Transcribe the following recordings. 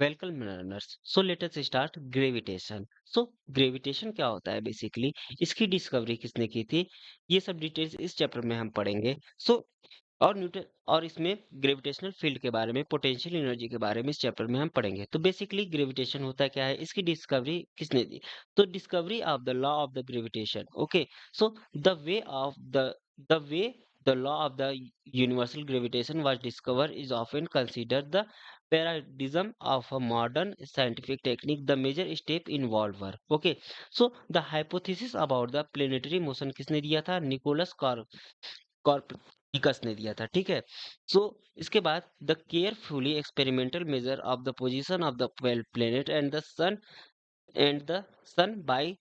Welcome learners. So let us start gravitation. So gravitation क्या होता है बेसिकली, इसकी डिस्कवरी किसने की थी, ये सब डिटेल्स इस चैप्टर में हम पढ़ेंगे। सो और न्यूटन और इसमें ग्रेविटेशनल फील्ड के बारे में, पोटेंशियल एनर्जी के बारे में इस चैप्टर में हम पढ़ेंगे। तो बेसिकली ग्रेविटेशन होता क्या है, इसकी डिस्कवरी किसने दी? तो discovery of the law of the gravitation. Okay, so the way the law of the universal gravitation was discovered is often considered the paradigm of a modern scientific technique. The major step involved were, okay, so the hypothesis about the planetary motion किसने दिया था? Nicholas कॉर्पनिकस ने दिया था। ठीक है, so इसके बाद the carefully experimental measure of the position of the 12 planet and the sun by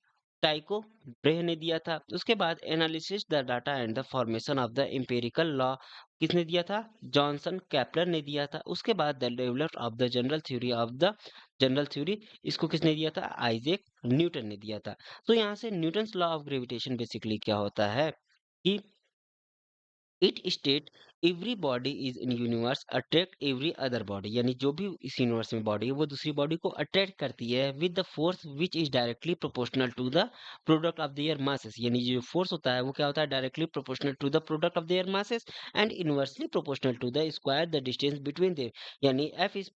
Tycho Brahe ने दिया था। उसके बाद analysis the data and the formation of the empirical law किसने दिया था? जॉनसन कैप्लर ने दिया था। उसके बाद the develop of the general theory, इसको किसने दिया था? आइजैक न्यूटन ने दिया था। तो यहाँ से Newton's law of gravitation basically क्या होता है कि it state every body is in universe attract every other body, यानी जो भी इस यूनिवर्स में बॉडी है वो दूसरी बॉडी को अट्रैक्ट करती है with the force which is directly proportional to the product of their masses. यानी जो फोर्स होता है वो क्या होता है? Directly proportional to the product of their masses and inversely proportional to the square the distance between them. यानी F is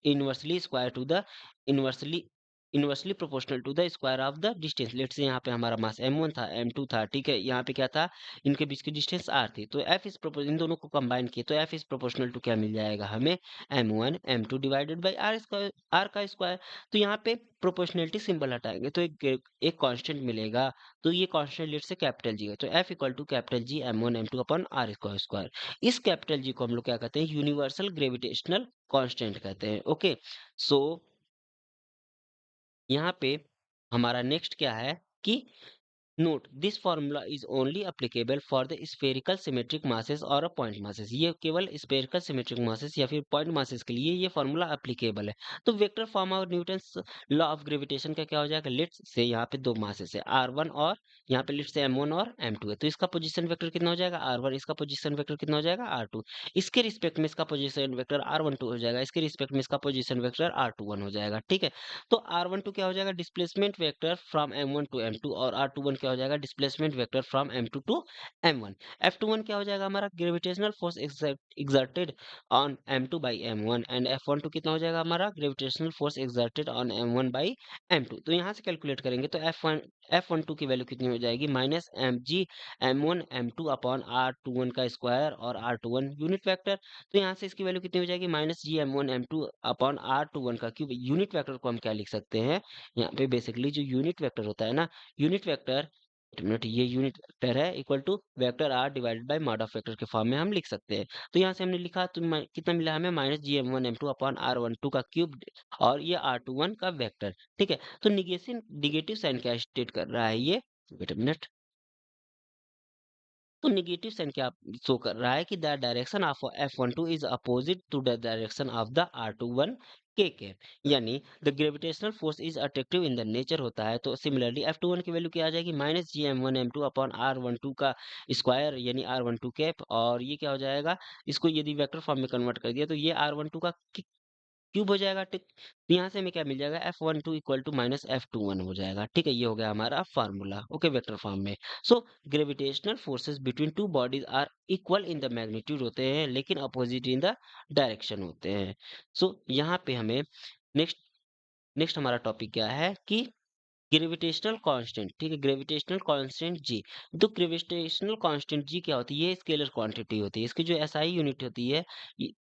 inversely square to the inversely inversely proportional to the square of the distance. Let say यहाँ पे हमारा मास m1 था, m2 था, ठीक है, यहाँ पे क्या था? इनके बीच की डिस्टेंस r थी। तो f इज प्रोपोर्शनल, इन दोनों को कंबाइन किए तो f इज प्रोपोर्शनल टू क्या मिल जाएगा हमें? m1 m2 divided by r square, r का स्क्वायर। तो यहाँ पे प्रोपोर्शनलिटी सिंबल हटाएंगे तो एक कांस्टेंट मिलेगा। तो ये constant let say capital G है, तो f equal to capital G m1 m2 upon r square square. इस कैपिटल जी को हम लोग क्या कहते हैं? यूनिवर्सल ग्रेविटेशनल कांस्टेंट कहते हैं। ओके, सो यहाँ पे हमारा नेक्स्ट क्या है कि note this formula is only applicable for the spherical symmetric masses और पॉइंट मासेस। ये केवल स्फेरिकल सिमेट्रिक मासेस या फिर पॉइंट मासेस के लिए ये फॉर्मूला अप्लीकेबल है। तो vector form of Newton's law of gravitation का क्या हो जाएगा? लेट्स से यहाँ पे दो मासेस है r1 और यहाँ पे लेट्स से m1 और m2 है, तो इसका पोजीशन वेक्टर कितना हो जाएगा? r1। इसका पोजीशन वेक्टर कितना हो जाएगा? r2। इसके रिस्पेक्ट में इसका पोजीशन वेक्टर r12 हो जाएगा, इसके रिस्पेक्ट में इसका पोजीशन वेक्टर r21 हो जाएगा। ठीक है, तो r12 क्या हो जाएगा? Displacement vector from m1 to m2, और r21 क्या हो जाएगा? Displacement vector from m2 to m1। f21 क्या हो जाएगा हमारा? Gravitational force exerted on m2 by m1, and f12 कितना हो जाएगा हमारा? Gravitational force exerted on m1 by m2। तो यहाँ से कैलकुलेट करेंगे तो f12 की वैल्यू कितनी हो जाएगी? Minus M G m1 m2 upon r21 का स्क्वायर और r21 यूनिट वेक्टर। तो यहाँ से इसकी वैल्यू कितनी हो जाएगी? माइनस जी m1 m2 अपॉन r21 का क्यूब। यूनिट वेक्टर को हम क्या लिख सकते हैं यहाँ पे? बेसिकली जो यूनिट वेक्टर होता है ना, यूनिट वेक्टर, एक मिनट, ये यूनिट वेक्टर है equal to vector R divided by mod of vector के फॉर्म में हम लिख सकते हैं। तो यहाँ से हमने लिखा तो कितना मिला हमें? माइनस जी m1 m2 अपॉन r12 का क्यूब और ये r21 का वेक्टर। ठीक है, तो निगेटिव साइन क्या स्टेट कर रहा है ये? Wait a minute. तो नेगेटिव साइन क्या शो कर रहा है कि the direction of F12 is opposite to the direction of the R21 के। यानी the gravitational force is attractive in the nature होता है। तो सिमिलरली F21 की वैल्यू क्या आ जाएगी? माइनस जी m1 m2 अपॉन R12 का स्क्वायर यानी R12 कैप, और ये क्या हो जाएगा? इसको यदि वेक्टर फॉर्म में कन्वर्ट कर दिया तो ये R12 का क्यूब हो जाएगा। ठीक, तो यहाँ से हमें क्या मिल जाएगा? F12 equal to minus F21 हो जाएगा। ठीक है, ये हो गया हमारा फार्मूला। ओके, वेक्टर फॉर्म में। So gravitational forces between two bodies are equal in the magnitude होते हैं लेकिन अपोजिट इन द डायरेक्शन होते हैं। सो यहाँ पे हमें नेक्स्ट नेक्स्ट हमारा टॉपिक क्या है कि ग्रेविटेशनल कांस्टेंट। ठीक है, ग्रेविटेशनल कांस्टेंट जी। तो ग्रेविटेशनल कांस्टेंट जी क्या होती है? ये स्केलर क्वांटिटी होती है। इसकी जो एसआई यूनिट होती है,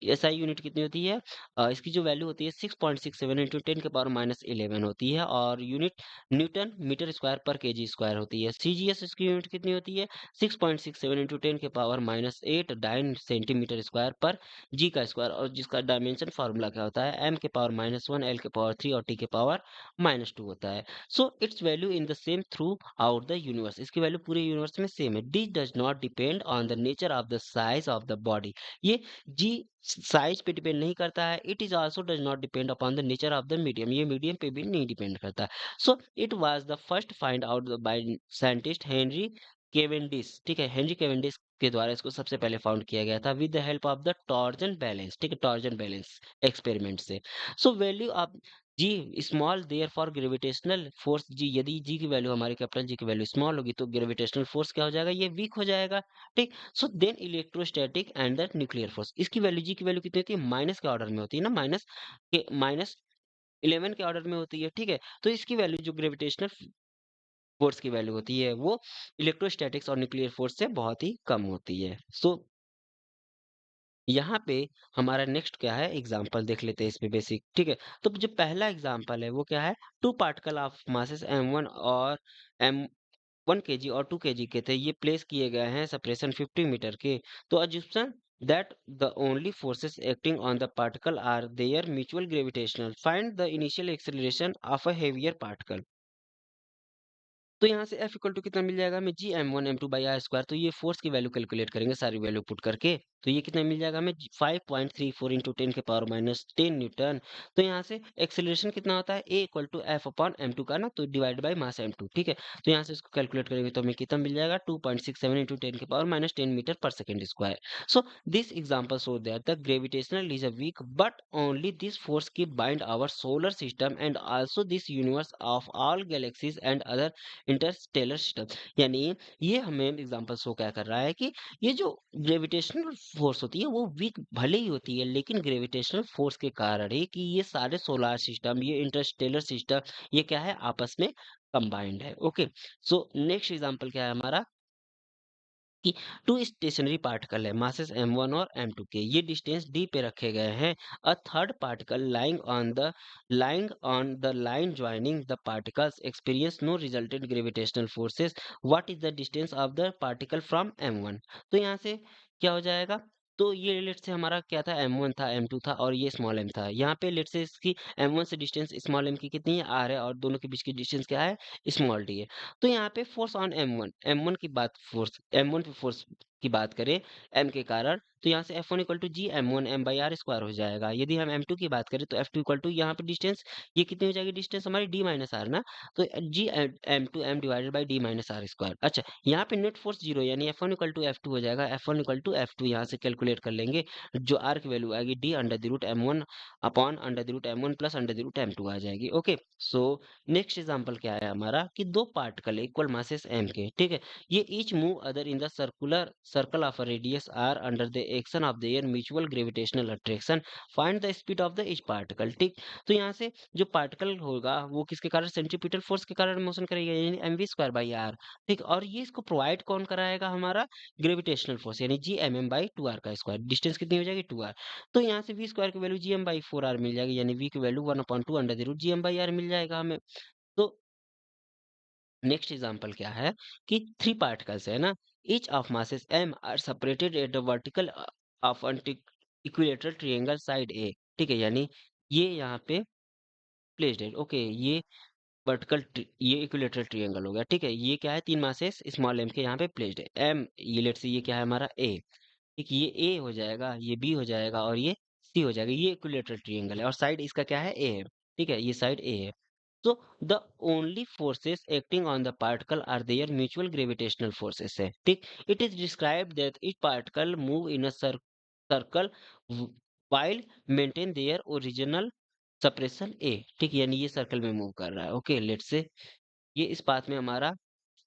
एसआई यूनिट कितनी होती है? इसकी जो वैल्यू होती है 6.67 इंटू 10 के पावर माइनस 11 होती है, और यूनिट न्यूटन मीटर स्क्वायर पर केजी स्क्वायर होती है। सीजीएस इसकी यूनिट कितनी होती है? 6.67 इंटू 10 के power minus 8 dyne centimetre square पर जी का स्क्वायर, और जिसका डायमेंशन फार्मूला क्या होता है? एम के पावर -1, एल के पावर 3 और टी के पावर -2 होता है। So it's value in the same through out the universe. इसकी वैल्यू पूरे यूनिवर्स में सेम है। D does not depend on the nature of the size of the body. ये जी साइज पे डिपेंड नहीं करता है। It is also does not depend upon the nature of the medium. ये मीडियम पे भी नहीं डिपेंड करता। So it was the first find out by scientist Henry Cavendish, ठीक है, हेनरी केवेंडिश के द्वारा इसको सबसे पहले फाउंड किया गया था with the help of the torsion balance, ठीक है, टॉर्जन बैलेंस एक्सपेरिमेंट से। So value of G small there for gravitational force G, यदि जी की वैल्यू हमारे कैपिटल जी की वैल्यू स्मॉल होगी तो ग्रेविटेशनल फोर्स क्या हो जाएगा, ये वीक हो जाएगा, ठीक। So then electrostatic and the nuclear force, इसकी वैल्यू जी की वैल्यू कितनी होती है, माइनस के ऑर्डर में होती है ना, माइनस 11 के ऑर्डर में होती है, ठीक है। तो इसकी वैल्यू जो ग्रेविटेशनल फोर्स की वैल्यू होती है वो इलेक्ट्रोस्टैटिक्स और न्यूक्लियर फोर्स से बहुत ही कम होती है। सो यहाँ पे हमारा नेक्स्ट क्या है, एग्जाम्पल देख लेते हैं इसमें बेसिक, ठीक है। तो जो पहला एग्जाम्पल है वो क्या है, to particle of masses m1 और m1 kg और 2 kg के थे, ये प्लेस किए गए हैं सेपरेशन 50 मीटर के। तो assume that the only forces acting on the particle are their mutual gravitational, find the initial acceleration of a heavier particle। तो यहाँ से F इक्वल टू कितना मिल जाएगा हमें, G M one M two by R square. तो ये force की वैल्यू कैलकुलेट करेंगे सारी वैल्यू पुट करके, तो ये कितना मिल जाएगा हमें, 5.34 इंटू 10 के पावर माइनस 10 न्यूटन। तो यहाँ से एक्सेलरेशन कितना होता है, A equal to F upon M two का ना, तो divide by mass M two, ठीक है। तो यहाँ से इसको कैलकुलेट करेंगे तो हमें कितना मिल जाएगा, 2.67 इंटू 10 के पावर माइनस 10 मीटर पर second square. So this example show that the gravitational is a weak but only this force की bind our solar system and also this universe of all galaxies and other interstellar system. यानी ये हमें example show क्या कर रहा है कि ये जो ग्रेविटेशनल फोर्स होती है वो वीक भले ही होती है, लेकिन ग्रेविटेशनल फोर्स के कारण ही कि ये सारे सोलार सिस्टम, ये इंटरस्टेलर सिस्टम, ये क्या है, आपस में कंबाइंड है। ओके, सो नेक्स्ट एग्जांपल क्या है हमारा, कि टू स्टेशनरी पार्टिकल है, मासेस m1 और m2 के, ये डिस्टेंस d पे रखे गए हैं। A third particle lying on the line joining the particles experience no resultant gravitational forces. What is the distance of the particle from m1। तो यहाँ से क्या हो जाएगा, तो ये लेट से हमारा क्या था, m1 था, m2 था और ये स्मॉल m था। यहाँ पे लेट से इसकी m1 से डिस्टेंस स्मॉल m की कितनी है, r है, और दोनों के बीच की डिस्टेंस क्या है, स्मॉल d है। तो यहाँ पे फोर्स ऑन M1 की बात, फोर्स M1 पे फोर्स की बात करें M के कारण, तो यहाँ से F1 equal to G M1 M by R square हो जाएगा। यदि हम M2 की बात करें तो F2 इक्वल टू यहाँ पे डिस्टेंस, ये कितनी हो जाएगी डिस्टेंस हमारी D माइनस आर ना, तो G M2 M divided by D minus R square. अच्छा, यहाँ पे नेट फोर्स जीरो, यानी F1 इक्वल टू F2 हो जाएगा, F1 इक्वल टू F2 यहाँ से कैलकुलेट कर लेंगे, जो R की वैल्यू आएगी D under the root M1 upon under the root M1 plus under the root M2 आ जाएगी। ओके, सो नेक्स्ट एग्जांपल क्या है हमारा, कि दो पार्टिकल इक्वल मासेस m के, ठीक है, ये each move other in the circular circle of a radius r under the action of their mutual gravitational attraction, find the speed of the each particle, ठीक। तो यहाँ से जो पार्टिकल होगा वो किसके कारण, सेंट्रीपिटल फोर्स के कारण मोशन करेगा, यानी mv² बाई आर, ठीक। और ये इसको प्रोवाइड कौन कराएगा, हमारा ग्रेविटेशनल फोर्स, यानी G M M by two R का स्क्वायर, डिस्टेंस कितनी हो जाएगी, 2r। तो यहाँ से वी स्क्वायर की value G M by 4r मिल जाएगी, यानी वी की value 1/2 under the root G M by R मिल जाएगा हमें। तो नेक्स्ट एग्जांपल क्या है, कि थ्री पार्टिकल्स है ना, each of masses m are separated at the vertical of equilateral triangle side A, ठीक है, यानी ये यहाँ पे प्लेस्ड है। ओके, ये ये इक्विलेटरल ट्रायंगल हो गया, ठीक है। ये क्या है, तीन मासेस स्मॉल m के यहाँ पे प्लेस्ड है, m ये लेट से ये क्या है हमारा a, ठीक, ये ए हो जाएगा, ये बी हो जाएगा और ये सी हो जाएगा, ये इक्विलेटरल ट्रायंगल है और साइड इसका क्या है, ए है, ठीक है, ये साइड ए है। तो the only forces acting on the particle are their mutual gravitational forces है, ठीक। It is described that each particle move in a circle while maintain their original separation A, ठीक, यानी ये सर्कल में move कर रहा है। ओके, लेट्स से ये इस पाथ में हमारा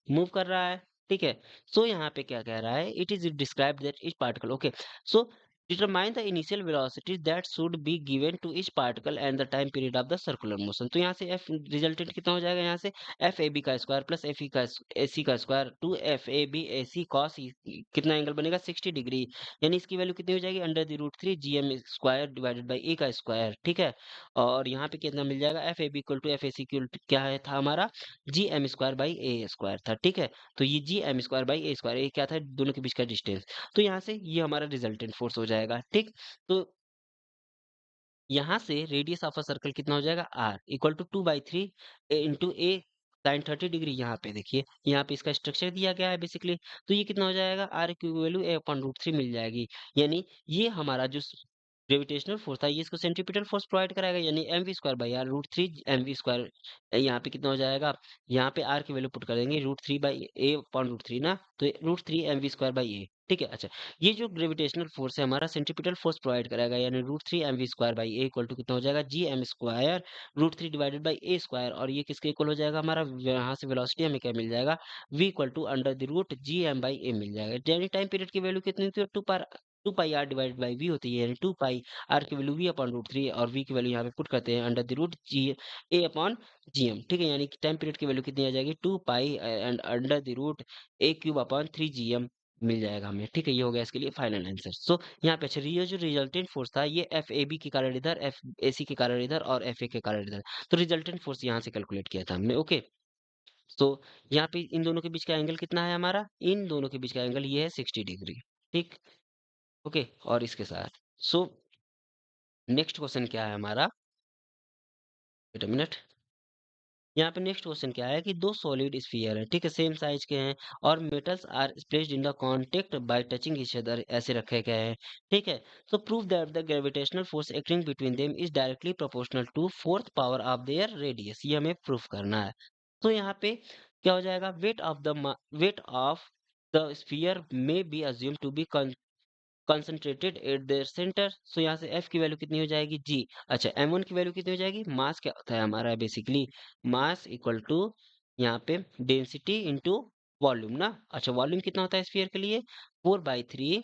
मूव कर रहा है, ठीक है। सो यहाँ पे क्या कह रहा है, it is describe that each particle, okay, so determine the initial velocity that should be given to each particle and the time period of the circular motion. तो यहाँ से एफ रिजल्टेंट कितना हो जाएगा, यहाँ से एफ ए बी का square plus F E का ए सी का square two F A B A C cos, कितना एंगल बनेगा, 60 डिग्री, यानी इसकी वैल्यू कितनी हो जाएगी, under the root 3 G M square divided by A का स्क्वायर, ठीक है। और यहाँ पे कितना मिल जाएगा, F A B equal to F A C equal to क्या है था हमारा, G M square by A square था, ठीक है। तो ये G M square by A square, ये क्या था, दोनों के बीच का डिस्टेंस। तो यहाँ से ये हमारा रिजल्टेंट फोर्स हो जाएगा, ठीक। तो यहाँ से रेडियस ऑफ अ सर्कल कितना हो जाएगा, R equal to 2/3 into A sine 30 degree. यहाँ पे देखिए, यहाँ पे इसका स्ट्रक्चर दिया गया है बेसिकली, तो ये कितना हो जाएगा, आर की वैल्यू a/√3 मिल जाएगी, यानी ये हमारा जो ग्रेविटेशनल फोर्स था, ये इसको सेंट्रीपिटल फोर्स प्रोवाइड कराएगा, यानी M V square by R root three M V square. यहाँ पे कितना हो जाएगा, यहाँ पे आर की वैल्यू पुट कर देंगे root three by A upon root three ना, तो root three M V square by A. ठीक है, अच्छा, ये जो ग्रेविटेशनल फोर्स है हमारा सेंट्रीपिटल फोर्स प्रोवाइड कराएगा, यानी root three M V square by A equal to कितना हो जाएगा, G M square root three divided by A square, और ये किसके इक्वल हो जाएगा हमारा, यहाँ से वेलोसिटी हमें क्या मिल जाएगा, V equal to under the root G M by A मिल जाएगा। यानी टाइम पीरियड की वैल्यू कितनी थी, two pi R divided by V होती है, यानी टू पाई आर की value V upon root three, और वी की वैल्यू यहाँ पे पुट करते हैं under the root G A upon G M. ठीक है, यानी कि टाइम पीरियड की वैल्यू कितनी आ जाएगी, two pi and under the root A cube upon three G M मिल जाएगा हमें। ठीक है, ये हो गया इसके लिए फाइनल आंसर। सो यहाँ पे अच्छा, ये जो रिजल्टेंट फोर्स था ये एफ ए बी के कारण इधर, एफ ए सी के कारण इधर, और एफ ए के कारण इधर, तो रिजल्टेंट फोर्स यहाँ से कैलकुलेट किया था हमने। ओके, तो यहाँ पे इन दोनों के बीच का एंगल कितना है हमारा, इन दोनों के बीच का एंगल ये है 60 डिग्री। ठीक, ओके, और इसके साथ सो नेक्स्ट क्वेश्चन क्या है हमारा, वेट अ मिनट, यहाँ पे नेक्स्ट क्वेश्चन क्या है कि दो सॉलिड स्फीयर है, ठीक है, सेम साइज के हैं, और metals are placed in the contact by touching each other, ऐसे रखे गए हैं। ठीक है, तो prove that the gravitational force acting between them is directly proportional to fourth power of their radius, ये हमें प्रूफ करना है। तो यहाँ पे क्या हो जाएगा, weight of the sphere may be assume to be concentrated at their centre. So यहाँ से एफ की वैल्यू कितनी हो जाएगी, जी। अच्छा, एम वन की वैल्यू कितनी हो जाएगी, मास क्या होता है हमारा बेसिकली, मास इक्वल टू यहाँ पे डेंसिटी इंटू वॉल्यूम ना। अच्छा, वॉल्यूम कितना होता है स्फीयर के लिए, फोर बाई थ्री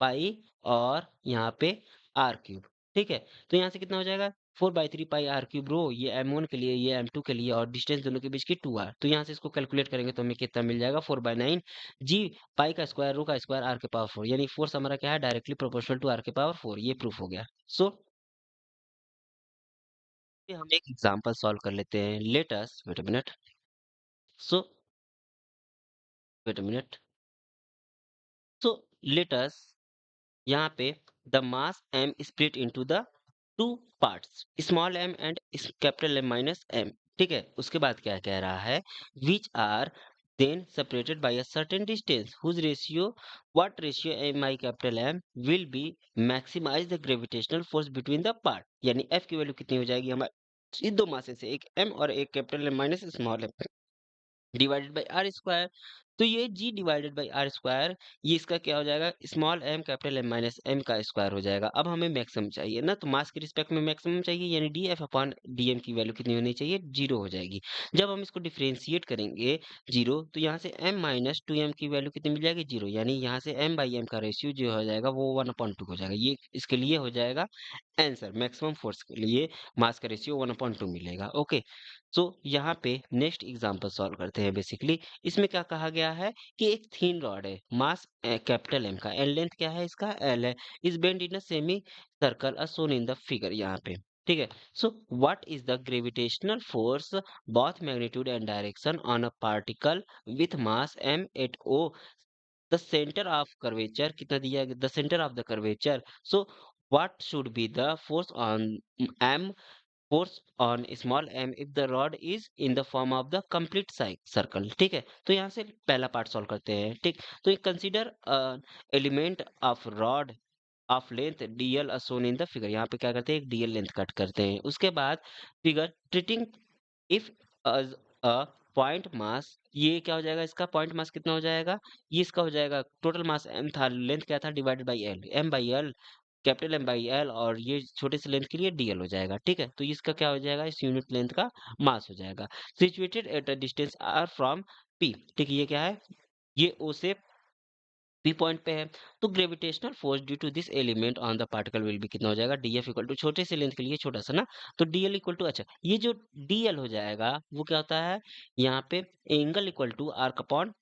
पाई, और यहाँ पे आर क्यूब। ठीक है, तो यहाँ से कितना हो जाएगा, four by three pi R cube rho, ये एम वन के लिए, ये एम टू के लिए, और डिस्टेंस दोनों के बीच की टू आर, तो यहाँ से इसको कैलकुलेट करेंगे तो हमें कितना मिल जाएगा, फोर बाई नाइन जी पाई का स्क्वायर रो का स्क्वायर आर के पावर फोर, यानी फोर्स हमारा क्या है, डायरेक्टली प्रोपोर्शनल टू आर के पावर फोर, ये प्रूफ हो गया। सो हम एक एग्जांपल सॉल्व कर लेते हैं, let us wait a minute, so wait a minute, so let us, यहाँ पे the mass m split into the two parts, small m and capital M minus m। ठीक है, उसके बाद क्या कह रहा है, which are then separated by a certain distance whose ratio, what ratio m i capital M will be maximize the gravitational force between the part, यानी f की वैल्यू कितनी हो जाएगी हमारे इन दो मासे से, एक m और एक capital M minus small m divided by R square. तो ये G divided by R square, ये इसका क्या हो जाएगा, small M capital M minus M का स्क्वायर हो जाएगा। अब हमें मैक्सिमम चाहिए ना, तो मास के रिस्पेक्ट में मैक्सिमम चाहिए, यानी D F upon D M की वैल्यू कितनी होनी चाहिए, जीरो हो जाएगी। जब हम इसको डिफ्रेंशिएट करेंगे जीरो, तो यहाँ से एम माइनस टू एम की वैल्यू कितनी मिल जाएगी, जीरो, यानी यहाँ से एम बाई एम का रेशियो जो हो जाएगा वो वन अपॉन टू हो जाएगा, ये इसके लिए हो जाएगा आंसर, मैक्सिमम फोर्स के लिए मास का रेशियो वन अपॉन टू मिलेगा। ओके, सो यहाँ पे नेक्स्ट एग्जांपल सॉल्व करते हैं। बेसिकली इसमें क्या कहा गया है कि एक थीन रॉड है, मास कैपिटल एम का, एंड लेंथ क्या है इसका, एल है, is bend in a semi circle as shown in the figure, यहाँ पे। ठीक है, so what is the gravitational force both magnitude and direction on a particle with mass M at O, the centre of curvature कितना दिया गया, the centre of the curvature, so what should be the force on M, force on small m if the rod is in the form of the complete circle। ठीक है, तो यहाँ से पहला part solve करते हैं। ठीक, तो consider element of rod of length DL shown in the figure, यहाँ पे क्या करते हैं, एक डीएल लेंथ कट करते हैं। उसके बाद figure treating if a point मास, ये क्या हो जाएगा, इसका पॉइंट मास कितना हो जाएगा, ये इसका हो जाएगा, टोटल मास m था, लेंथ क्या था, divided by L, m by L capital M by L, और ये छोटे से लेंथ के लिए डीएल हो जाएगा। ठीक है, तो इसका क्या हो जाएगा, इस यूनिट लेंथ का मास हो जाएगा, situated at a distance R from P. ठीक है, ये क्या है, ये ओ से पी पॉइंट पे है। तो gravitational force due to this element on the particle will be कितना हो जाएगा, डीएफ इक्वल टू, छोटे से लेंथ के लिए छोटा सा ना, तो डीएल इक्वल टू, अच्छा, ये जो डीएल हो जाएगा वो क्या होता है, यहाँ पे angle equal to arc upon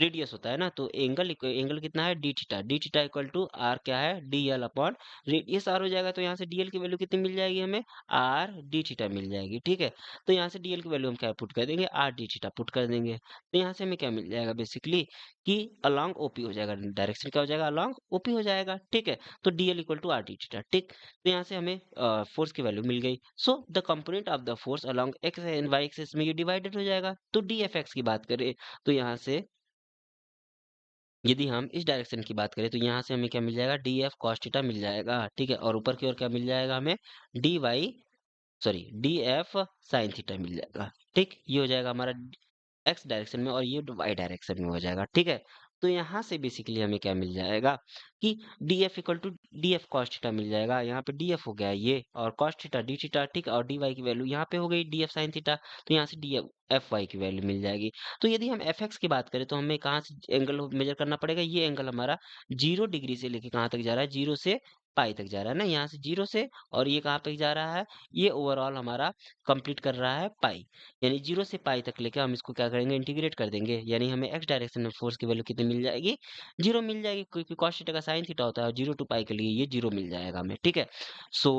radius होता है ना, तो एंगल कितना है, D theta equal to R क्या है, D L upon radius R हो जाएगा, तो यहाँ से डीएल की वैल्यू कितनी मिल जाएगी हमें, आर डी थीटा मिल जाएगी। ठीक है, तो यहाँ से डीएल की वैल्यू हम क्या पुट कर देंगे, आर डी थीटा पुट कर देंगे, तो यहाँ से हमें क्या मिल जाएगा बेसिकली कि अलॉन्ग ओपी हो जाएगा, डायरेक्शन क्या हो जाएगा, अलॉन्ग ओपी हो जाएगा। ठीक है, तो DL equal to R D theta. ठीक, तो यहाँ से हमें फोर्स की वैल्यू मिल गई। So the component of the force along X and Y axis में ये डिवाइडेड हो जाएगा। तो डी एफ एक्स की बात करें तो यहाँ से यदि हम इस डायरेक्शन की बात करें तो यहाँ से हमें क्या मिल जाएगा, डी एफ कॉस थीटा मिल जाएगा, ठीक है। और ऊपर की ओर क्या मिल जाएगा हमें, D Y sorry D F sine theta मिल जाएगा, ठीक। ये हो जाएगा हमारा एक्स डायरेक्शन में और ये वाई डायरेक्शन में हो जाएगा, ठीक है। तो यहाँ से बेसिकली हमें क्या मिल जाएगा कि D F equal to D F cos theta मिल जाएगा। यहाँ पे डी एफ हो गया ये, और कॉस थीटा डी थीटा, ठीक है। और डी वाई की वैल्यू यहाँ पे हो गई डी एफ साइन थीटा, तो यहाँ से डी एफ एफ वाई की वैल्यू मिल जाएगी। तो यदि हम एफ एक्स की बात करें तो हमें कहाँ से एंगल मेजर करना पड़ेगा, ये एंगल हमारा 0 डिग्री से लेके कहाँ तक जा रहा है, 0 से पाई तक जा रहा है ना, यहाँ से 0 से, और ये कहाँ पे जा रहा है, ये ओवरऑल हमारा कंप्लीट कर रहा है पाई, यानी 0 से पाई तक लेके हम इसको क्या करेंगे, इंटीग्रेट कर देंगे, यानी हमें एक्स डायरेक्शन में फोर्स की वैल्यू कितनी मिल जाएगी, 0 मिल जाएगी, क्योंकि कॉस थीटा का साइन थीटा होता है और 0 टू पाई के लिए ये 0 मिल जाएगा हमें, ठीक है। सो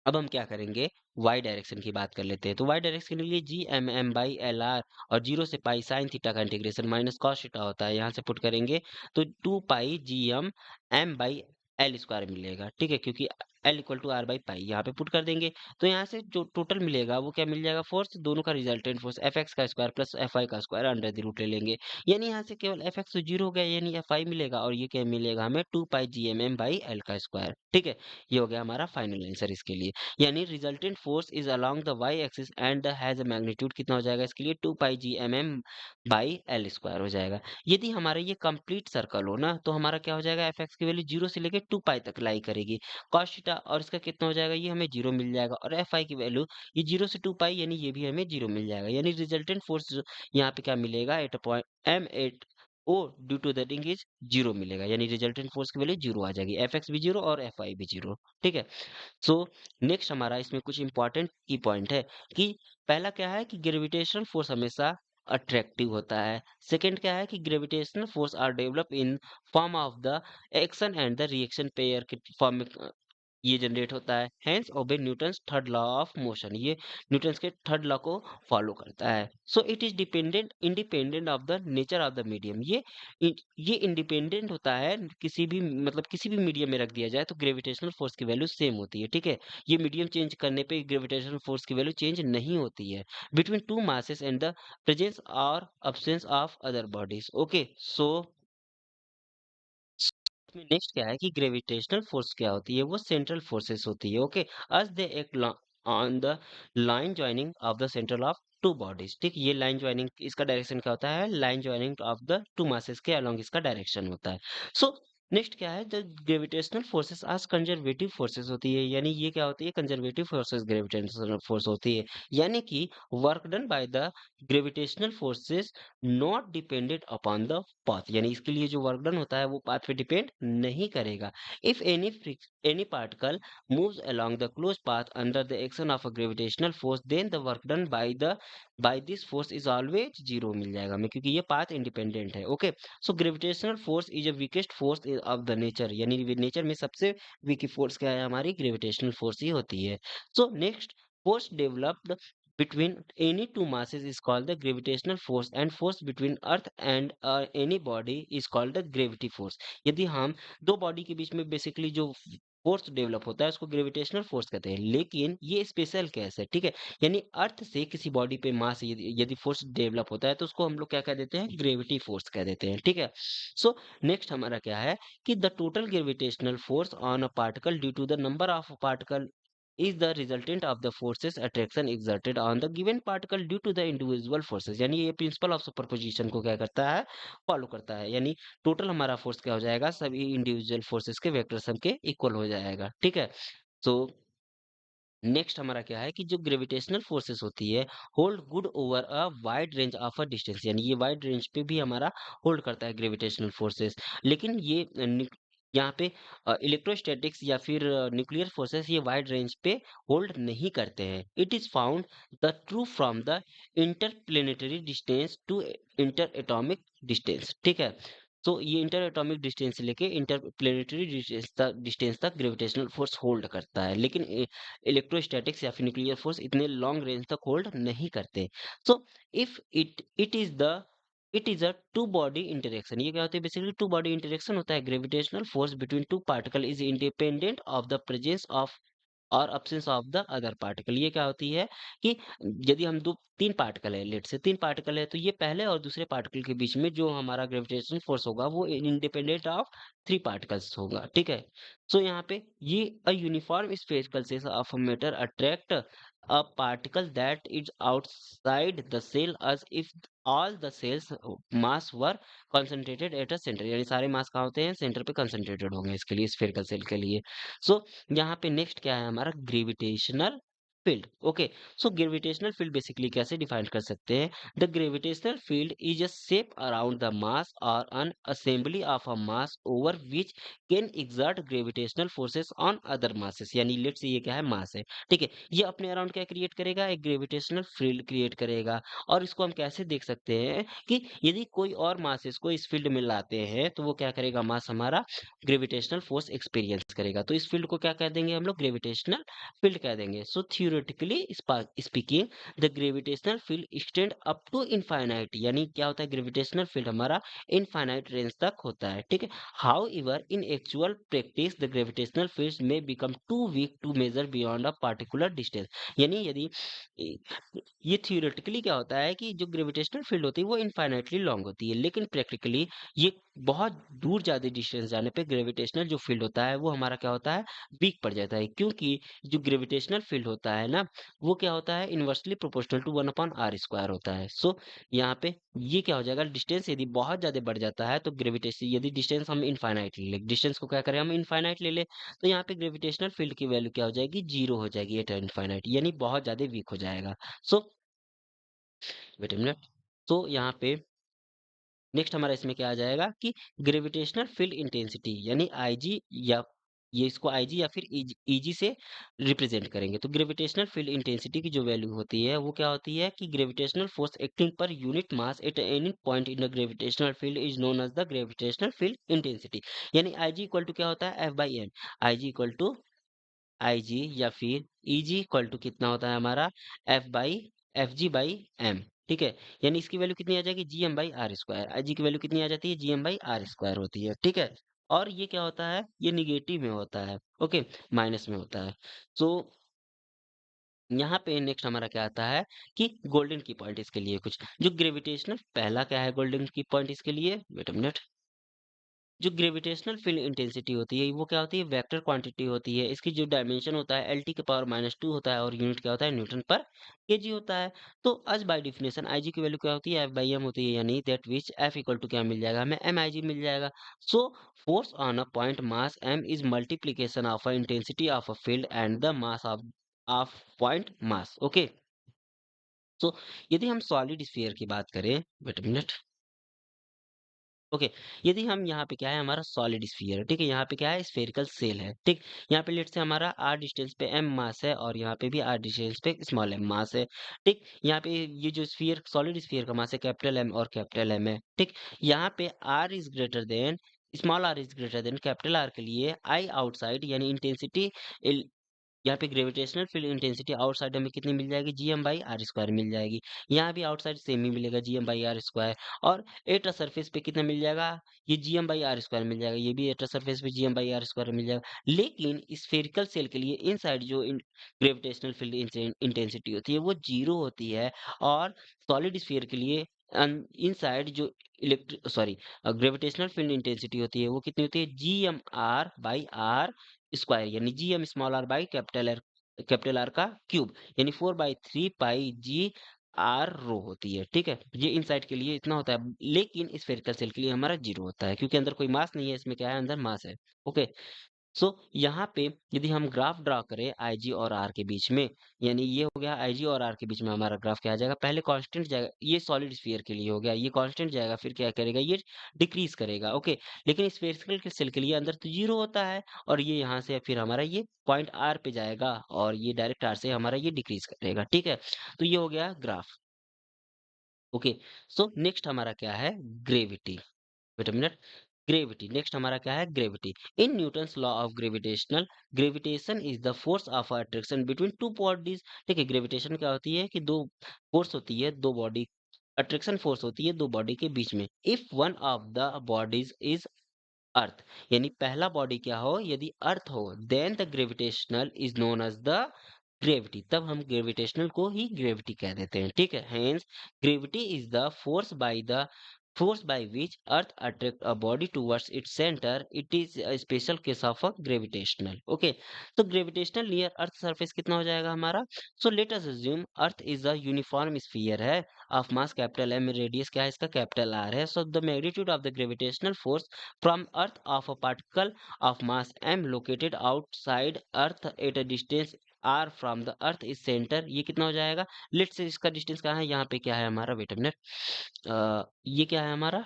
अब हम क्या करेंगे, वाई डायरेक्शन की बात कर लेते हैं। तो वाई डायरेक्शन के लिए G M M by L R, और 0 से पाई साइन थीटा का इंटीग्रेशन माइनस कॉस थीटा होता है, यहाँ से पुट करेंगे तो 2 pi G M M by L square मिलेगा, ठीक है, क्योंकि L equal to R by pi यहाँ पे पुट कर देंगे। तो यहाँ से जो टोटल मिलेगा वो क्या मिल जाएगा, फोर्स दोनों का रिजल्टेंट फोर्स एफ एक्स का स्क्वायर प्लस एफ आई का स्क्वायर अंडर द रूट ले लेंगे, यानी यहाँ से केवल एफ एक्स तो जीरो हो गया, यानी एफ आई मिलेगा, और ये क्या मिलेगा हमें 2 pi G M M by L का स्क्वायर, ठीक है। ये हो गया हमारा फाइनल आंसर इसके लिए, यानी resultant force is along the Y axis and has a magnitude कितना हो जाएगा इसके लिए, 2 pi G M M by L square हो जाएगा। यदि हमारा ये कंप्लीट सर्कल हो ना, तो हमारा क्या हो जाएगा, एफ एक्स की वैल्यू 0 से लेके 2 पाई तक लाई करेगी, कॉस थीटा और इसका कितना हो जाएगा, ये हमें 0 मिल जाएगा, और एफ आई की वैल्यू ये 0 से 2 पाई, यानी ये भी हमें 0 मिल जाएगा, यानी रिजल्टेंट फोर्स यहाँ पे क्या मिलेगा, at point M at O due to that इंगेज 0 मिलेगा, यानी रिजल्टेंट फोर्स की वैल्यू 0 आ जाएगी, एफ एक्स भी 0 और एफ आई भी 0, ठीक है। सो नेक्स्ट हमारा इसमें कुछ इंपॉर्टेंट की पॉइंट है कि पहला क्या है कि ग्रेविटेशनल फोर्स हमेशा अट्रैक्टिव होता है। सेकंड क्या है कि gravitational force are develop in form of the action and the reaction pair के फॉर्म में ये जनरेट होता है, hence obey Newton's third law of motion, ये न्यूटन्स के थर्ड लॉ को फॉलो करता है। So it is dependent independent of the nature of the medium, ये इंडिपेंडेंट होता है, किसी भी मतलब किसी भी मीडियम में रख दिया जाए तो ग्रेविटेशनल फोर्स की वैल्यू सेम होती है, ठीक है। ये मीडियम चेंज करने पे ग्रेविटेशनल फोर्स की वैल्यू चेंज नहीं होती है between two masses and the presence और absence of other bodies, okay. So इसमें नेक्स्ट क्या है कि ग्रेविटेशनल फोर्स क्या होती है, वो सेंट्रल फोर्सेस होती है, okay. Us they act on the line joining of the central of to bodies, ठीक। ये लाइन ज्वाइनिंग इसका डायरेक्शन क्या होता है, line joining of the two masses के अलोंग इसका डायरेक्शन होता है। सो नेक्स्ट क्या है, द ग्रेविटेशनल फोर्सेस आज कंजर्वेटिव फोर्सेस होती है, यानी ये क्या होती है, कंजर्वेटिव फोर्सेस ग्रेविटेशनल फोर्स होती है, यानी कि work done by the gravitational forces not depended upon the path, यानी इसके लिए जो वर्क डन होता है वो पाथ पे डिपेंड नहीं करेगा। If any particle moves along the closed path under the action of a gravitational force, then the work done by this force is always zero मिल जाएगा हमें, क्योंकि ये पाथ इंडिपेंडेंट है, okay. So gravitational force is a weakest force of the nature, यानी nature में सबसे weak force क्या है, हमारी ग्रेविटेशनल फोर्स ही होती है। So next, force developed between any two masses is called the gravitational force, and force between earth and any body is called the gravity force। यदि हम दो बॉडी के बीच में बेसिकली जो फोर्स डेवलप होता है उसको ग्रेविटेशनल फोर्स कहते हैं, लेकिन ये स्पेशल केस है, ठीक है। यानी अर्थ से किसी बॉडी पे मास यदि फोर्स डेवलप होता है तो उसको हम लोग क्या कह देते हैं, ग्रेविटी फोर्स कह देते हैं, ठीक है। सो नेक्स्ट हमारा क्या है कि the total gravitational force on a particle due to the number of particle is the resultant of the forces attraction exerted on the given particle due to the individual forces, यानी ये principle of superposition को क्या करता है, follow करता है, यानी total हमारा फोर्स क्या हो जाएगा, सभी इंडिविजुअल फोर्सेस के वेक्टर सम के इक्वल हो जाएगा, ठीक है। सो नेक्स्ट हमारा क्या है कि जो ग्रेविटेशनल फोर्सेस होती है hold good over a wide range of a distance, यानी ये वाइड रेंज पे भी हमारा होल्ड करता है ग्रेविटेशनल फोर्सेस, लेकिन ये यहाँ पे इलेक्ट्रोस्टैटिक्स या फिर न्यूक्लियर फोर्सेस ये वाइड रेंज पे होल्ड नहीं करते हैं। It is found the true from the interplanetary distance to inter atomic distance, ठीक है। तो ये इंटर एटॉमिक डिस्टेंस से लेके इंटरप्लेनेटरी डिस्टेंस तक ग्रेविटेशनल फोर्स होल्ड करता है, लेकिन इलेक्ट्रोस्टैटिक्स या फिर न्यूक्लियर फोर्स इतने लॉन्ग रेंज तक होल्ड नहीं करते। So if it is a two body interaction, ये क्या होता है, बेसिकली टू बॉडी इंटरेक्शन होता है, gravitational force between two particle is independent of the presence और absence of the other particle. ये क्या होती है कि यदि हम दो तीन पार्टिकल है, लेट से तीन पार्टिकल है, तो ये पहले और दूसरे पार्टिकल के बीच में जो हमारा ग्रेविटेशन फोर्स होगा वो इंडिपेंडेंट ऑफ थ्री पार्टिकल्स होगा, ठीक है। सो यहाँ पे ये a uniform space of matter attract a particle that is outside the cell as if all the cells mass were concentrated at a center। यानी सारे मास कहाँ होते हैं, सेंटर पे कंसंट्रेटेड होंगे इसके लिए, स्फेरिकल सेल के लिए। सो यहाँ पे नेक्स्ट क्या है हमारा, gravitational field. Okay, so gravitational field basically कैसे डिफाइन कर सकते हैं, the gravitational field is a shape around the mass और an assembly of a mass over which can exert gravitational forces on other masses। यानी let's say ये क्या है, मास है, ठीक है। ये अपने अराउंड क्या क्रिएट करेगा, एक ग्रेविटेशनल फील्ड क्रिएट करेगा। और इसको हम कैसे देख सकते हैं कि यदि कोई और मासेस को इस फील्ड में लाते हैं तो वो क्या करेगा, मास हमारा ग्रेविटेशनल फोर्स एक्सपीरियंस करेगा। तो इस फील्ड को क्या कह देंगे हम लोग, ग्रेविटेशनल फील्ड कह देंगे। So theoretically speaking the gravitational field extend up to infinite. यानी क्या होता है, ग्रेविटेशनल फील्ड हमारा इनफाइनाइट रेंज तक होता है, ठीक है। However, in actual practice, the gravitational fields may become too weak to measure beyond a particular distance। यानी यदि ए, ये थियोरेटिकली क्या होता है कि जो ग्रेविटेशनल फील्ड होती है वो इनफाइनाइटली लॉन्ग होती है, लेकिन प्रैक्टिकली ये बहुत दूर ज्यादा डिस्टेंस जाने पे ग्रेविटेशनल जो फील्ड होता है वो हमारा क्या होता है, वीक पड़ जाता है। क्योंकि जो ग्रेविटेशनल फील्ड होता है ना, वो क्या होता है, इनवर्सली प्रोपोर्शनल टू 1/r² होता है। सो यहाँ पे ये क्या हो जाएगा, डिस्टेंस यदि बहुत ज्यादा बढ़ जाता है तो ग्रेविटेशन, यदि डिस्टेंस हम इनफाइनाइट ले ले, डिस्टेंस को क्या करें हम इनफाइनाइट ले ले, तो यहाँ पे ग्रेविटेशनल फील्ड की वैल्यू क्या हो जाएगी, जीरो हो जाएगी एट इनफाइनाइट, यानी बहुत ज्यादा वीक हो जाएगा। सो वेट अ मिनट। तो यहाँ पे नेक्स्ट हमारा इसमें क्या आ जाएगा कि ग्रेविटेशनल फील्ड इंटेंसिटी यानी आईजी, या ये इसको आईजी या फिर ईजी से रिप्रेजेंट करेंगे। तो ग्रेविटेशनल फील्ड इंटेंसिटी की जो वैल्यू होती है वो क्या होती है कि gravitational force acting per unit mass at any point in the gravitational field is known as the gravitational field intensity. यानी आईजी इक्वल टू क्या होता है, F/m। IG equal to IG या फिर ईजी इक्वल टू कितना होता है हमारा, F/Fg/m, ठीक है। यानी इसकी वैल्यू कितनी आ जाएगी, Gm/r²। आईजी की वैल्यू कितनी आ जाती है, Gm/r² होती है, ठीक है। और ये क्या होता है, ये निगेटिव में होता है, ओके, माइनस में होता है। सो यहाँ पे नेक्स्ट हमारा क्या आता है कि गोल्डन की पॉइंट इसके लिए कुछ, जो ग्रेविटेशनल पहला क्या है गोल्डन की पॉइंट इसके लिए, वेट अ मिनट। जो ग्रेविटेशनल फील्ड इंटेंसिटी होती है वो क्या होती है, वेक्टर क्वांटिटी होती है। इसकी जो डायमेंशन होता है L⁻⁻² होता है और यूनिट क्या होता है, न्यूटन पर केजी होता है। तो अज बाय डेफिनेशन आईजी की वैल्यू क्या होती है, F/m होती है। यानी that which F equal to क्या मिल जाएगा हमें, MIG मिल जाएगा। So force on a point mass M is multiplication of a intensity of a field and the mass of point mass. Okay, so यदि हम सॉलिड स्फीयर की बात करें, वेट अ मिनट, ओके, यदि हम यहाँ पे क्या है हमारा सॉलिड स्फीयर है, ठीक है, यहाँ पे क्या है स्फेरिकल सेल है, ठीक। यहाँ पे लेट से हमारा आर डिस्टेंस पे एम मास है और यहाँ पे भी आर डिस्टेंस पे स्मॉल एम मास है, ठीक। यहाँ पे ये जो स्फीयर, सॉलिड स्फीयर का मास है कैपिटल एम और कैपिटल एम है, ठीक। यहाँ पे R is greater than, small R is greater than capital R के लिए आई आउटसाइड यानी इंटेंसिटी, यहाँ पे ग्रेविटेशनल फील्ड इंटेंसिटी आउटसाइड हमें कितनी मिल जाएगी, Gm/r² मिल जाएगी। यहाँ भी आउटसाइड सेम ही मिलेगा, Gm/r²। और एट सरफेस पे कितना मिल जाएगा, ये Gm/r² मिल जाएगा, ये भी एट सरफेस पे Gm/r² मिल जाएगा। लेकिन स्फेरिकल सेल के लिए इनसाइड जो ग्रेविटेशनल फील्ड इंटेंसिटी होती है वो जीरो होती है। और सॉलिड स्फीयर के लिए इनसाइड जो electric sorry gravitational field intensity होती है वो कितनी होती है, Gm/r² यानी Gm small R by capital R का क्यूब, यानी 4/3 πg r रो होती है, ठीक है। ये इनसाइड के लिए इतना होता है, लेकिन स्फेरिकल सेल के लिए हमारा जीरो होता है क्योंकि अंदर कोई मास नहीं है, इसमें क्या है अंदर मास है। ओके, सो यहाँ पे यदि हम ग्राफ ड्रा करें आईजी और आर के बीच में, यानी ये हो गया आईजी और आर के बीच में हमारा ग्राफ क्या आ जाएगा, पहले कांस्टेंट जाएगा, ये सॉलिड स्फीयर के लिए हो गया, ये कांस्टेंट जाएगा, फिर क्या करेगा ये डिक्रीज करेगा, ओके। लेकिन स्फेरिकल के सेल के लिए अंदर तो जीरो होता है और ये यहाँ से फिर हमारा ये पॉइंट आर पे जाएगा और ये डायरेक्ट आर से हमारा ये डिक्रीज करेगा, ठीक है। तो ये हो गया ग्राफ, ओके। सो नेक्स्ट हमारा क्या है, gravity, wait a minute, gravity next हमारा क्या है, gravity. In Newton's law of gravitational, gravitation is the force of attraction between two bodies, ठीक है। ग्रेविटेशन क्या होती है कि दो फोर्स होती है, दो बॉडी, अट्रैक्शन फोर्स होती है दो बॉडी के बीच में। If one of the bodies is earth, यानी पहला बॉडी क्या हो, यदि अर्थ हो then the gravitational is known as the gravity, तब हम ग्रेविटेशनल को ही ग्रेविटी कह देते हैं, ठीक है। Hence gravity is the force by which earth attract a body towards its center. It is a special case of a gravitational, okay। तो gravitational near earth surface कितना हो जाएगा हमारा, so let us assume earth is a uniform sphere है of mass capital M, radius क्या है इसका, capital R है। So the magnitude of the gravitational force from earth of a particle of mass m located outside earth at a distance r from the earth is center, ये कितना हो जाएगा, late से इसका डिस्टेंस कहाँ है, यहाँ पे क्या है हमारा, वेट अ मिनट, ये क्या है हमारा,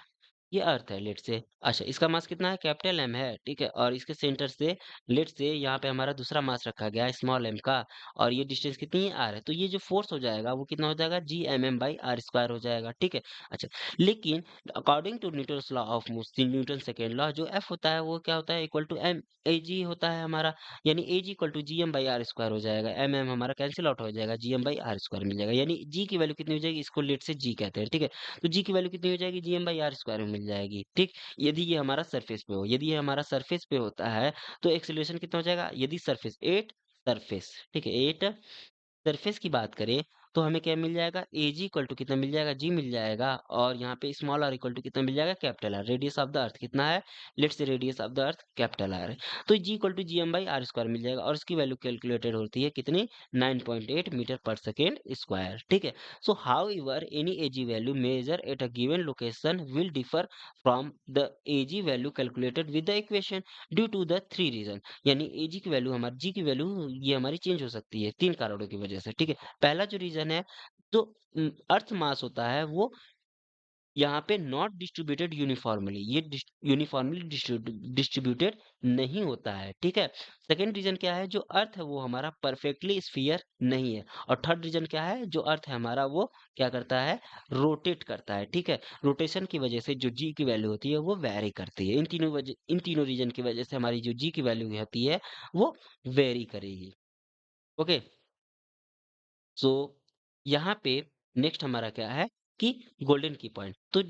ये अर्थ है लेट से। अच्छा, इसका मास कितना है, कैपिटल एम है, ठीक है। और इसके सेंटर से लेट से यहाँ पे हमारा दूसरा मास रखा गया है स्मॉल एम का, और ये डिस्टेंस कितनी है, आर है। तो ये जो फोर्स हो जाएगा वो कितना हो जाएगा, G M M by R square हो जाएगा, ठीक है। अच्छा, लेकिन according to Newton's law of motion, Newton second law, जो एफ होता है वो क्या होता है, equal to M A G होता है हमारा, यानी ए G equal to G M by R square हो जाएगा। एम एम हमारा कैंसिल आउट हो जाएगा, G M by R square मिल जाएगा, यानी जी की वैल्यू कितनी हो जाएगी, इसको लेट से जी कहते हैं, ठीक है। तो जी की वैल्यू कितनी हो जाएगी, G M by R square में मिल जाएगी, ठीक। यदि ये हमारा सरफेस पे हो, यदि ये हमारा सरफेस पे होता है तो एक्सेलरेशन कितना हो जाएगा, यदि सरफेस एट, सरफेस, ठीक है, एट सरफेस की बात करें तो हमें क्या मिल जाएगा, ए जी इक्वल टू कितना मिल जाएगा, जी मिल जाएगा। और यहाँ पे स्मॉल आर इक्वल टू कितना मिल जाएगा, capital R. Radius of the earth कितना है, let's say radius of the earth capital R है। तो G equal to G M by R square मिल जाएगा, और इसकी वैल्यू कैलकुलेटेड होती है कितनी, 9.8 मीटर पर सेकेंड स्क्वायर, ठीक है। So how any a G value measure at a given location will differ from the a G value calculated with the equation due to the three reason, यानी ए जी की value, हमारी जी की value ये हमारी change हो सकती है तीन कारणों की वजह से, ठीक है। पहला जो रीजन है, जो अर्थ मास होता है वो यहाँ पे नॉट डिस्ट्रीब्यूटेड यूनिफॉर्मली, ये यूनिफॉर्मली डिस्ट्रीब्यूटेड नहीं होता है, ठीक है। सेकेंड रीजन क्या है, जो अर्थ है वो हमारा परफेक्टली स्फीयर नहीं है। और थर्ड रीजन क्या है, जो अर्थ है हमारा वो क्या करता है, रोटेट करता है, ठीक है। रोटेशन की वजह से जो जी की वैल्यू होती है वो वेरी करती है। इन तीनों रीजन की वजह से हमारी जो जी की वैल्यू होती है वो वेरी करेगी, ओके। सो यहाँ पे नेक्स्ट हमारा क्या है कि गोल्डन की पॉइंट, तो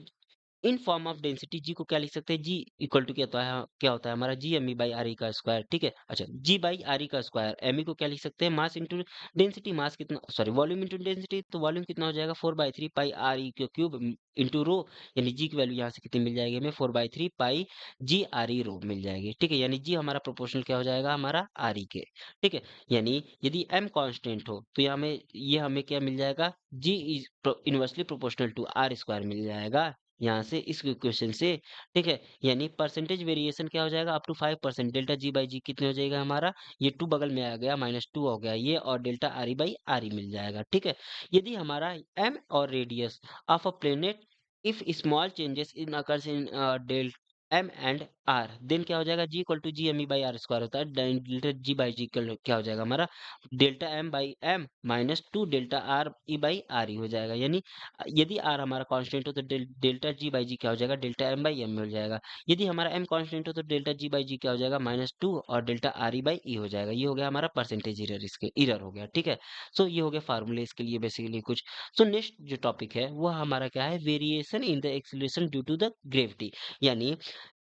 इन फॉर्म ऑफ डेंसिटी जी को क्या लिख सकते हैं, जी इक्वल टू क्या होता है हमारा, G M E by R E का स्क्वायर, ठीक है। अच्छा, जी बाई आर ई का स्क्वायर, एम ई को क्या लिख सकते हैं, मास इंटू डेंसिटी, मास कितना, सॉरी वॉल्यूम इंटू डेंसिटी, तो वॉल्यूम कितना हो जाएगा, 4/3 pi R E cube into rho, यानी जी की वैल्यू यहाँ से कितनी मिल जाएगी हमें, 4/3 पाई जी आर ई रो मिल जाएगी, ठीक है। यानी जी हमारा प्रोपोर्शनल क्या हो जाएगा, हमारा आर ई के, ठीक है। यानी यदि एम कांस्टेंट हो तो ये हमें क्या मिल जाएगा, G is inversely proportional to R square मिल जाएगा यहाँ से इस इक्वेशन से, ठीक है। यानी परसेंटेज वेरिएशन क्या हो जाएगा, up to 5%, delta G by G कितने हो जाएगा हमारा, ये 2 बगल में आ गया, -2 हो गया ये, और delta R E by R E मिल जाएगा, ठीक है। यदि हमारा एम और radius of a planet, if small changes in occurs in del M and R, then क्या हो जाएगा, G equal to G M E by R square होता है, डेल्टा जी बाई जी क्या हो जाएगा हमारा, delta M by M -2 delta R E by R E हो जाएगा। यानी यदि आर हमारा कांस्टेंट हो तो डेल्टा जी बाई जी क्या हो जाएगा, डेल्टा एम बाई एम में हो जाएगा। यदि हमारा एम कांस्टेंट हो तो डेल्टा जी बाई जी क्या हो जाएगा, -2 और delta R E by E हो जाएगा। ये हो गया हमारा परसेंटेज इरर, इसके इरर हो गया, ठीक है। सो ये हो गया फार्मूले इसके लिए बेसिकली कुछ। सो नेक्स्ट जो टॉपिक है वो हमारा क्या है, variation in the acceleration due to the gravity, यानी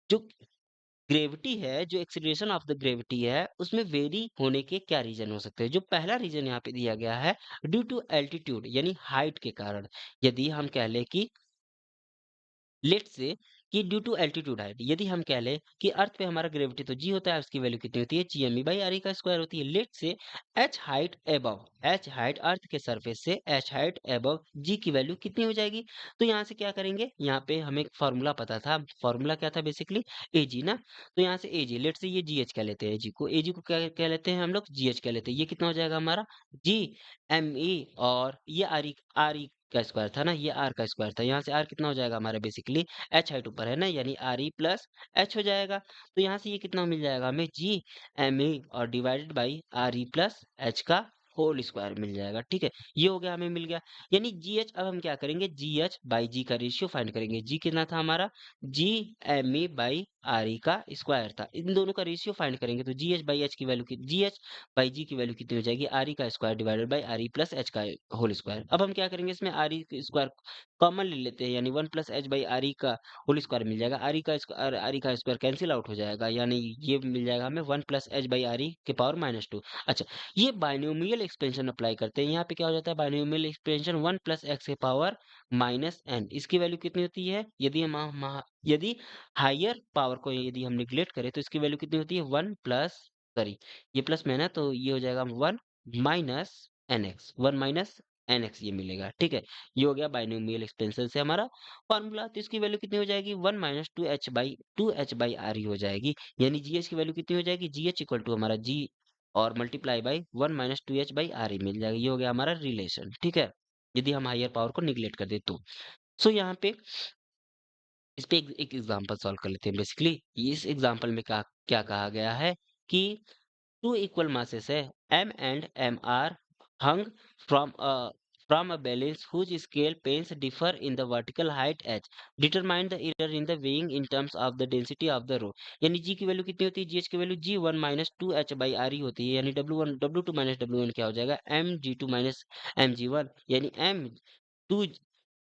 जो ग्रेविटी है, जो एक्सीलरेशन ऑफ द ग्रेविटी है, उसमें वेरी होने के क्या रीजन हो सकते हैं। जो पहला रीजन यहाँ पे दिया गया है, ड्यू टू एल्टीट्यूड, यानी हाइट के कारण। यदि हम कह लें कि लेट्स से कि ड्यू टू एल्टीट्यूड हाइट, यदि हम कह लें कि अर्थ पे हमारा ग्रेविटी तो जी होता है, उसकी वैल्यू कितनी होती है, G M E by R E का स्क्वायर होती है। Let's say H height above, H height earth के सरफेस से एच हाइट एबव जी की वैल्यू कितनी हो जाएगी। तो यहाँ से क्या करेंगे, यहाँ पे हमें फॉर्मूला पता था, फॉर्मूला क्या था बेसिकली, ए जी ना। तो यहाँ से ए जी, लेट्स से ये जी एच कह लेते हैं, ए जी को क्या कह लेते हैं हम लोग, जी एच कह लेते हैं। ये कितना हो जाएगा हमारा, जी एम ई, और ये आर ई का स्क्वायर था ना, ये आर का स्क्वायर था। यहाँ से आर कितना हो जाएगा हमारा बेसिकली, एच हाइट ऊपर है ना, यानी आर ई प्लस एच हो जाएगा। तो यहाँ से ये कितना मिल जाएगा हमें, जी एम ई और divided by R E plus H का होल स्क्वायर मिल जाएगा, ठीक है। ये हो गया, हमें मिल गया। यानी जी एच, अब हम क्या करेंगे, जी एच बाई जी का रेशियो फाइंड करेंगे। जी कितना था हमारा, G M E by R E का स्क्वायर था। इन दोनों का रेशियो फाइंड करेंगे तो जी एच बाई एच की वैल्यू की जी एच बाई जी की वैल्यू कितनी हो जाएगी, आर ई का square divided by R E plus H का होल स्क्वायर। अब हम क्या करेंगे, इसमें आर ई स्क्वायर कॉमन ले लेते हैं, यानी one plus H by R E का होल स्क्वायर मिल जाएगा। आर ई का स्क्वायर कैंसिल आउट हो जाएगा, यानी ये मिल जाएगा हमें one plus H by R ई के पावर माइनस टू। अच्छा, ये बाइनोमियल एक्सपेंशन अप्लाई करते हैं। यहाँ पे क्या हो जाता है, binomial expansion one plus x के पावर माइनस एन, इसकी वैल्यू कितनी होती है, यदि हायर पावर को यदि हम निग्लेक्ट करें तो इसकी वैल्यू कितनी होती है, वन प्लस, सॉरी ये प्लस में है ना, तो ये हो जाएगा one minus N X, one minus N X ये मिलेगा। ठीक है, ये हो गया बाइनोमियल एक्सपेंशन से हमारा फॉर्मूला। तो इसकी वैल्यू कितनी हो जाएगी, one minus two H by R ही हो जाएगी, यानी जी एच की वैल्यू कितनी हो जाएगी, जी एच इक्वल टू हमारा जी और multiply by one minus two H by R ही मिल जाएगा। ये हो गया हमारा रिलेशन। ठीक है, यदि हम हायर पावर को निग्लेक्ट कर दे तो। सो यहाँ पे इस पे एक एग्जांपल सॉल्व कर लेते हैं। बेसिकली इस एग्जांपल में क्या क्या कहा गया है कि two equal masses है m and m are hung from a from a balance whose scale planes differ in the vertical height h. Determine the error in the weighing in terms of the density of the row. यानी g की value कितनी होती है, gh की value g one minus two H by R ही होती है, यानी w टू माइनस w1 क्या हो जाएगा, m g two minus m g1, यानी m two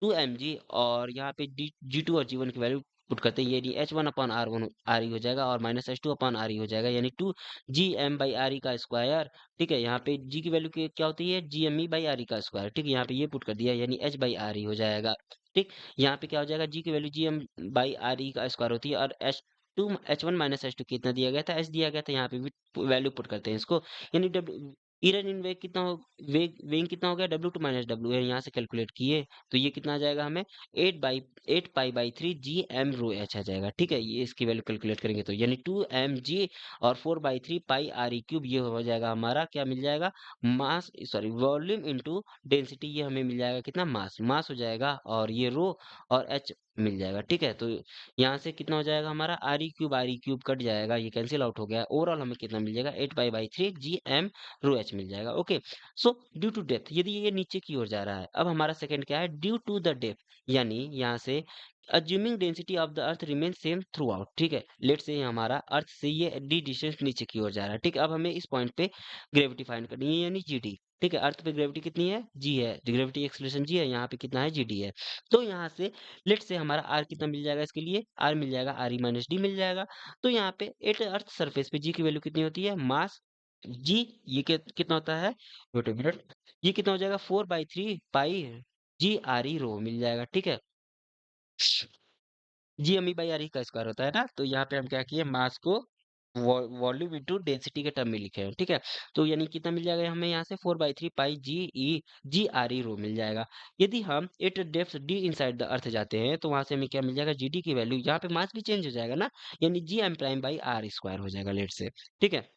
two M G, और यहाँ पे जी टू और जी वन की वैल्यू पुट करते हैं, यानी H one upon R one R E हो जाएगा और minus H two upon R E हो जाएगा, यानी two G M by R E का स्क्वायर। ठीक है, यहाँ पे जी की वैल्यू क्या होती है, G M E by R E का स्क्वायर। ठीक है, यहाँ पे ये पुट कर दिया, यानी एच बाई आर ई हो जाएगा। ठीक, यहाँ पे क्या हो जाएगा, जी की value G M by R E का स्क्वायर होती है, और H one minus H two कितना दिया गया था, एच दिया गया था, यहाँ पे वैल्यू पुट करते हैं इसको, यानी इरर इन वेग कितना हो, वेग कितना हो गया, डब्ल्यू टू माइनस डब्ल्यू है, यहाँ से कैलकुलेट किए तो ये कितना आ जाएगा हमें, eight pi by three G M rho H आ जाएगा। ठीक है, ये इसकी वैल्यू कैलकुलेट करेंगे तो यानी टू एम जी और four by three pi R E cube, ये हो जाएगा हमारा क्या मिल जाएगा, मास, सॉरी वॉल्यूम इंटू डेंसिटी, ये हमें मिल जाएगा कितना, मास हो जाएगा, और ये रो और एच मिल जाएगा। ठीक है, तो यहाँ से कितना हो जाएगा हमारा, आर ई क्यूब कट जाएगा, ये कैंसिल आउट हो गया, ओवरऑल हमें कितना मिल जाएगा, eight pi by three G M rho H मिल जाएगा। Okay, so due to depth, यदि ये नीचे की ओर जा रहा है, अब हमारा सेकंड क्या है, ड्यू टू द डेप्थ, यानी यहाँ से assuming density of the earth remain same through out. ठीक है, लेट से हमारा अर्थ से ये डी डिस्टेंस नीचे की ओर जा रहा है। ठीक है, अब हमें इस पॉइंट पे ग्रेविटी फाइंड करनी है, यानी जी डी। ठीक है, अर्थ पे ग्रेविटी कितनी है, जी है, ग्रेविटी एक्सेलरेशन जी है, यहाँ पे कितना है, जी डी है। तो यहाँ से लेट से हमारा आर कितना मिल जाएगा, इसके लिए आर मिल जाएगा, आर ई माइनस डी मिल जाएगा। तो यहाँ पे एट अर्थ सरफेस पे जी की वैल्यू कितनी होती है, मास जी, ये कितना होता है, वेट अ मिनट, ये कितना हो जाएगा, four by three pi G R E rho मिल जाएगा। ठीक है, G M E by R E का स्क्वायर होता है ना, तो यहाँ पे हम क्या किए, मास को वॉल्यूम इंटू डेंसिटी के टर्म में लिखे हैं। ठीक है, तो यानी कितना मिल जाएगा हमें, यहाँ से four by three pi G R E rho मिल जाएगा। यदि हम at depth D inside the earth जाते हैं तो वहां से हमें क्या मिल जाएगा, जी डी की वैल्यू, यहाँ पे मास भी चेंज हो जाएगा ना, यानी G M prime by R square हो जाएगा लेट से। ठीक है,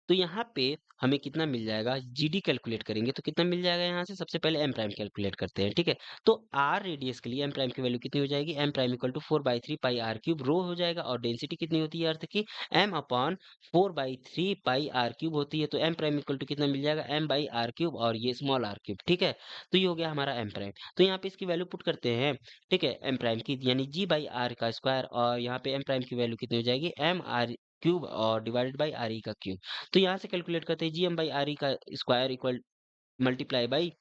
तो यहाँ पे हमें कितना मिल जाएगा, जीडी कैलकुलेट करेंगे तो कितना मिल जाएगा, यहाँ से सबसे पहले एम प्राइम कैलकुलेट करते हैं। ठीक है, तो आर रेडियस के लिए एम प्राइम की वैल्यू कितनी हो जाएगी, M prime equal to four by three pi R cube rho हो जाएगा, और डेंसिटी कितनी होती है अर्थ की, M upon four by three pi R cube होती है, तो एम प्राइम इक्वल टू कितना मिल जाएगा, एम बाई आर क्यूब और ये स्मॉल आर क्यूब। ठीक है, तो ये हो गया हमारा एम प्राइम। तो यहाँ पे इसकी वैल्यू पुट करते हैं। ठीक है, एम प्राइम की यानी जी बाई आर का स्क्वायर, और यहाँ पे एम प्राइम की वैल्यू कितनी हो जाएगी, एम आर क्यूब और डिवाइडेड बाई आर ई का क्यूब। तो यहाँ से कैलकुलेट करते हैं, G M by R E का square equal multiply by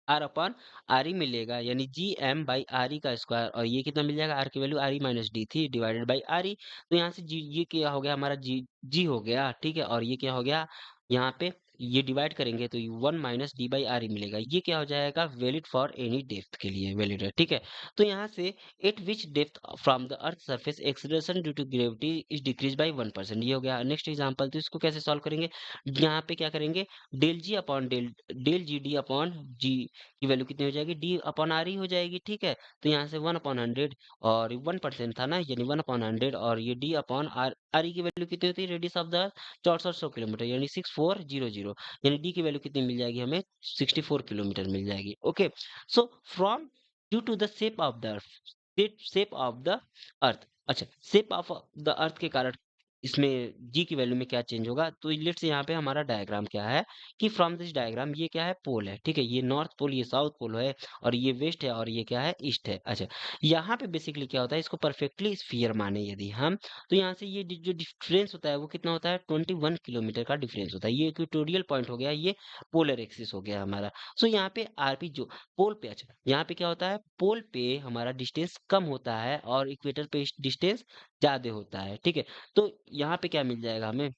R upon R E मिलेगा, यानी G M by R E का स्क्वायर, और ये कितना मिल जाएगा, आर की value R E minus D थी डिवाइडेड बाई आर ई। तो यहाँ से जी, ये क्या हो गया हमारा, जी हो गया। ठीक है, और ये क्या हो गया, यहाँ पे ये डिवाइड करेंगे तो one minus D by R E मिलेगा, ये क्या हो जाएगा, वैलिड फॉर एनी डेप्थ के लिए वैलिड है। ठीक है, तो यहाँ से at which depth from the earth surface acceleration due to gravity is decrease by 1%, ये हो गया नेक्स्ट एग्जाम्पल। तो इसको कैसे सॉल्व करेंगे, यहाँ पे क्या करेंगे, del G upon del G D upon G की वैल्यू कितनी हो जाएगी, डी अपॉन आर ही हो जाएगी। ठीक है, तो यहाँ से वन अपॉन हंड्रेड, और 1% था ना, यानी वन अपॉन हंड्रेड, और ये D upon R R E की वैल्यू कितनी होती है, रेडियस ऑफ द 6400 किलोमीटर, यानी 6400, यानी डी की वैल्यू कितनी मिल जाएगी हमें, 64 किलोमीटर मिल जाएगी। Okay, so from due to the shape of the earth, shape of the earth, अच्छा शेप ऑफ द अर्थ के कारण इसमें जी की वैल्यू में क्या चेंज होगा, तो लेट्स से यहाँ पे हमारा डायग्राम क्या है कि फ्रॉम दिस डायग्राम ये क्या है, पोल है, ठीक है, ये नॉर्थ पोल, ये साउथ पोल है, और ये वेस्ट है, और ये क्या है, ईस्ट है। अच्छा, यहाँ पे बेसिकली क्या होता है, इसको परफेक्टली स्फीयर माने यदि हम, तो यहाँ से ये जो डिफरेंस होता है वो कितना होता है, 21 किलोमीटर का डिफरेंस होता है। ये इक्वेटोरियल पॉइंट हो गया, ये पोलर एक्सिस हो गया हमारा। सो यहाँ पे आरपी जो पोल पे, अच्छा यहाँ पे क्या होता है, पोल पे हमारा डिस्टेंस कम होता है और इक्वेटर पे डिस्टेंस ज्यादा होता है, ठीक है। तो यहाँ पे क्या मिल जाएगा हमें,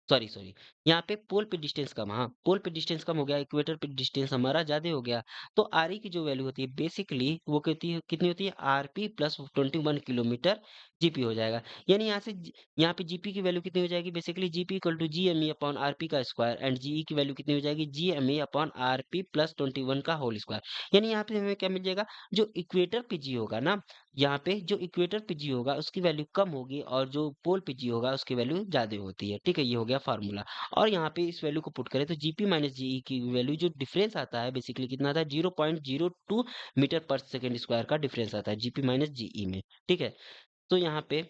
सॉरी सॉरी, यहाँ पे पोल पे डिस्टेंस कम, हाँ पोल पे डिस्टेंस कम हो गया, इक्वेटर पे डिस्टेंस हमारा ज्यादा हो गया। तो आर ई की जो वैल्यू होती है बेसिकली वो कितनी होती है, are P plus 21 kilometre GP हो जाएगा। यानी यहाँ से यहाँ पे जीपी की वैल्यू कितनी हो जाएगी, basically GP equal to G M E upon R P का स्क्वायर, एंड जीई की वैल्यू कितनी हो जाएगी, G M E upon R P plus 21 का होल स्क्वायर। यानी यहाँ पे हमें क्या मिल जाएगा, जो इक्वेटर पे जी होगा ना, यहाँ पे जो इक्वेटर पे जी होगा उसकी वैल्यू कम होगी, और जो पोल पे जी होगा उसकी वैल्यू ज्यादा होती है, ठीक है, ये हो गया फार्मूला। और यहाँ पे इस वैल्यू को पुट करें तो जीपी माइनस जीई की वैल्यू जो डिफरेंस आता है बेसिकली कितना आता है, 0.02 मीटर पर सेकेंड स्क्वायर का डिफरेंस आता है जीपी माइनस जीई में, ठीक है। तो यहाँ पे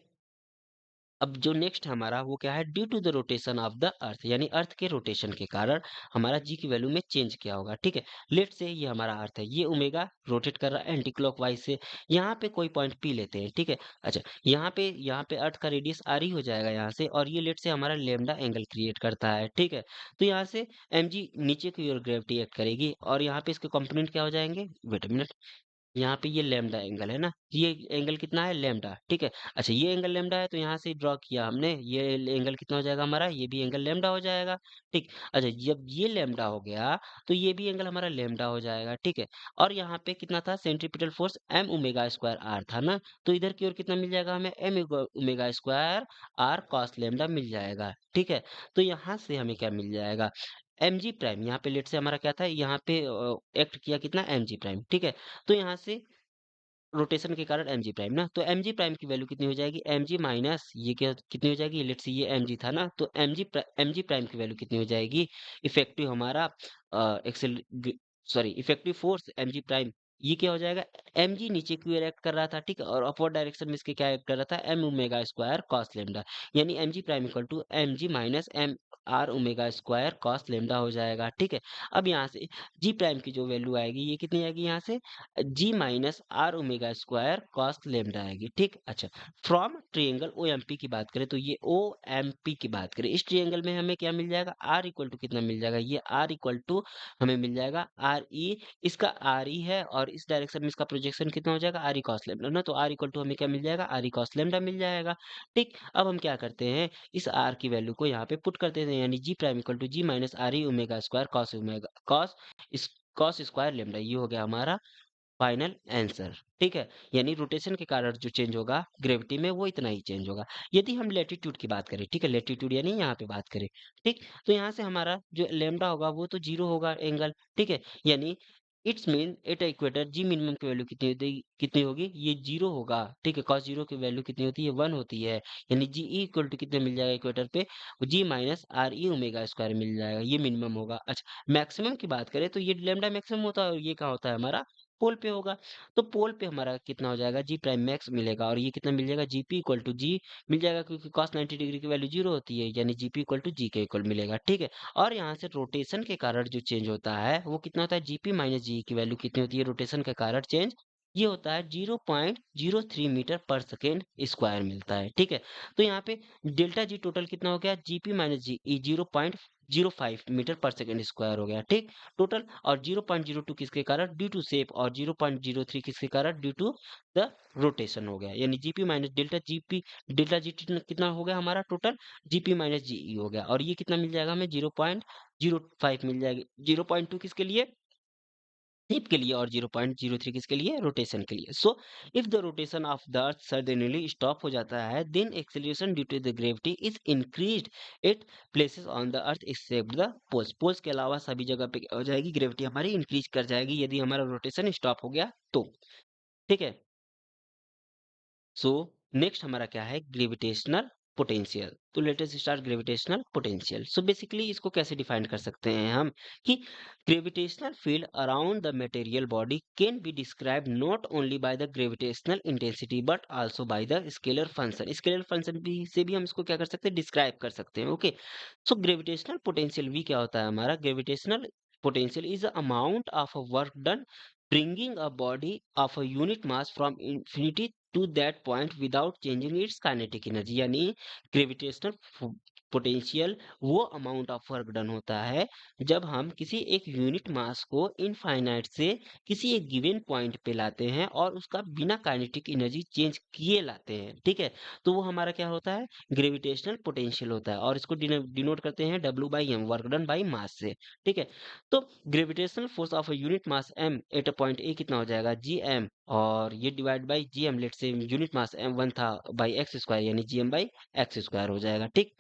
अब जो नेक्स्ट हमारा वो क्या है, due to the rotation of the earth, यानी अर्थ के रोटेशन के कारण हमारा जी की वैल्यू में चेंज क्या होगा, ठीक है। लेट से ये हमारा अर्थ है, ये ओमेगा रोटेट कर रहा है एंटी क्लॉकवाइज से। यहाँ पे कोई पॉइंट पी लेते हैं, ठीक है। अच्छा, यहाँ पे अर्थ का रेडियस आर ही हो जाएगा यहाँ से, और ये लेट से हमारा लेमडा एंगल क्रिएट करता है, ठीक है। तो यहाँ से एम जी नीचे की ओर ग्रेविटी एक्ट करेगी, और यहाँ पे इसके कंपोनेंट क्या हो जाएंगे, वेट अ मिनट, यहाँ पे ये लैम्डा एंगल है ना, ये एंगल कितना है, लैम्डा, ठीक है। अच्छा, ये एंगल लैम्डा है तो यहाँ से ड्रॉ किया हमने, ये एंगल कितना हो जाएगा हमारा, ये भी एंगल लैम्डा हो जाएगा, ठीक। अच्छा, जब ये लैम्डा हो गया तो ये भी एंगल हमारा लैम्डा हो जाएगा, ठीक है। और यहाँ पे कितना था, centripetal force M omega square R था ना, तो इधर की ओर कितना मिल जाएगा हमें, M omega square R cos lambda मिल जाएगा, ठीक है। तो यहाँ से हमें क्या मिल जाएगा, एम जी प्राइम, यहाँ पे लेट से हमारा क्या था, यहाँ पे एक्ट किया कितना, एम जी प्राइम, ठीक है। तो यहाँ से रोटेशन के कारण एम जी प्राइम ना, तो एम जी प्राइम की वैल्यू कितनी हो जाएगी, एम जी माइनस ये क्या कितनी हो जाएगी, लेट्स सी ये एम जी था ना, तो एम जी प्राइम की वैल्यू कितनी हो जाएगी, इफेक्टिव हमारा accel sorry effective force M G prime, ये क्या हो जाएगा, एम जी नीचे की ओर एक्ट कर रहा था, ठीक है, और अपवर्ड डायरेक्शन में इसके क्या एक्ट कर रहा था, M omega square cos lambda, यानी M G prime equal to M G minus M R omega square cos lambda हो जाएगा, ठीक है। अब यहाँ से जी प्राइम की जो वैल्यू आएगी ये कितनी आएगी यहाँ से, G minus R omega square cos lambda आएगी, ठीक। अच्छा, from triangle O M P की बात करें तो ये ओ एम पी की बात करें, इस ट्रायंगल में हमें क्या मिल जाएगा, आर इक्वल टू कितना मिल जाएगा, ये आर इक्वल टू हमें मिल जाएगा आर ई, इसका आर ई है, और इस डायरेक्शन में इसका प्रोजेक्शन कितना हो जाएगा, आर ई कॉस लेमडा ना, तो आर इक्वल टू हमें क्या मिल जाएगा, आर ई कॉस लेमडा मिल जाएगा, ठीक। अब हम क्या करते हैं, इस आर की वैल्यू को यहाँ पे पुट करते हैं, यानी G prime equal to G minus R E omega square cos omega cos इस कॉस स्क्वायर लेमडा, ये हो गया हमारा फाइनल आंसर, ठीक है। यानी रोटेशन के कारण जो चेंज होगा ग्रेविटी में वो इतना ही चेंज होगा। यदि हम लेटीट्यूड की बात करें, ठीक है, लेटीट्यूड यानी यहाँ पे बात करें, ठीक, तो यहाँ से हमारा जो लेमडा होगा वो तो जीरो होगा एंगल, ठीक है। यानी it's mean at equator G minimum की वैल्यू कितनी होगी, ये जीरो होगा, ठीक है। कॉस जीरो की वैल्यू कितनी होती है, वन होती है, यानी जी ई इक्वल टू कितने मिल जाएगा इक्वेटर पे, G minus R E omega square मिल जाएगा, ये मिनिमम होगा। अच्छा, मैक्सिमम की बात करें तो ये लेमडा मैक्सिमम होता है, और ये कहाँ होता है हमारा, पोल पे होगा। तो पोल पे हमारा कितना हो जाएगा, जी प्राइम मैक्स मिलेगा, और ये कितना मिल जाएगा, जीपी इक्वल टू जी मिल जाएगा, क्योंकि cos 90 डिग्री की वैल्यू जीरो होती है, यानी जीपी इक्वल टू जी के इक्वल मिलेगा, ठीक है। और यहाँ से रोटेशन के कारण जो चेंज होता है वो कितना होता है, जीपी माइनस जी की वैल्यू कितनी होती है रोटेशन के कारण चेंज, ये होता है 0.03 मीटर पर सेकेंड स्क्वायर मिलता है, ठीक है। तो यहाँ पे डेल्टा जी टोटल कितना हो गया, जीपी माइनस जी 0.05 मीटर पर सेकेंड स्क्वायर हो गया, ठीक, टोटल। और 0.02 किसके कारण, ड्यू टू शेप, और 0.03 किसके कारण, ड्यू टू द रोटेशन हो गया, यानी जीपी माइनस डेल्टा जी कितना हो गया हमारा टोटल, जीपी माइनस जीई हो गया, और ये कितना मिल जाएगा हमें, 0.05 मिल जाएगी, 0.2 किसके लिए, शेप के लिए, और 0.03 किसके लिए, रोटेशन के लिए। So if the rotation of the earth suddenly stop हो जाता है, then acceleration due to the gravity is increased it places on the earth except the poles, poles के अलावा सभी जगह पे क्या हो जाएगी, ग्रेविटी हमारी इंक्रीज कर जाएगी यदि हमारा रोटेशन स्टॉप हो गया तो, ठीक है। सो नेक्स्ट हमारा क्या है, ग्रेविटेशनल पोटेंशियल। तो late us start gravitational potential. So basically इसको कैसे डिफाइन कर सकते हैं हम कि gravitational field around the material body can be describe not only by the gravitational intensity but also by the scalar function. Scalar function भी से भी हम इसको क्या कर सकते हैं, डिस्क्राइब कर सकते हैं। ओके, सो ग्रेविटेशनल पोटेंशियल भी क्या होता है हमारा, gravitational potential is the amount of a work done bringing a body of a unit mass from infinity to that point without changing its kinetic energy। यानी gravitational potential वो amount of work done होता है जब हम किसी एक unit mass को infinite से किसी एक गिवन पॉइंट पे लाते हैं और उसका बिना काइनेटिक एनर्जी चेंज किए लाते हैं। ठीक है, तो वो हमारा क्या होता है, ग्रेविटेशनल पोटेंशियल होता है और इसको डिनोट करते हैं W by M, work done by mass से। ठीक है, तो gravitational force of a unit mass m at a point A कितना हो जाएगा, जी एम, और ये divide by G M, let say unit mass m 1 था, बाई एक्स स्क्वायर यानी G M by X square हो जाएगा। ठीक,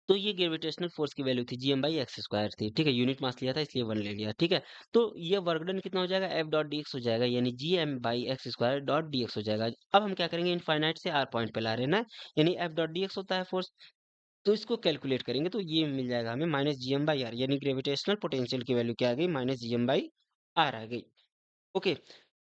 तो ये ग्रेविटेशनल फोर्स की वैल्यू थी, G M by X square थी। ठीक है, यूनिट मास लिया था इसलिए 1 ले लिया। ठीक है, तो ये वर्क डन कितना हो जाएगा, एफ डॉट डी एक्स हो जाएगा, यानी G M by X square dot D X हो जाएगा। अब हम क्या करेंगे, इनफाइनाइट से आर पॉइंट पे ला रहे हैं ना, यानी एफ डॉट डी एक्स होता है फोर्स, तो इसको कैलकुलेट करेंगे तो ये मिल जाएगा हमें minus G M by R, यानी ग्रेविटेशनल पोटेंशियल की वैल्यू क्या आ गई, minus G M by R आ गई। ओके,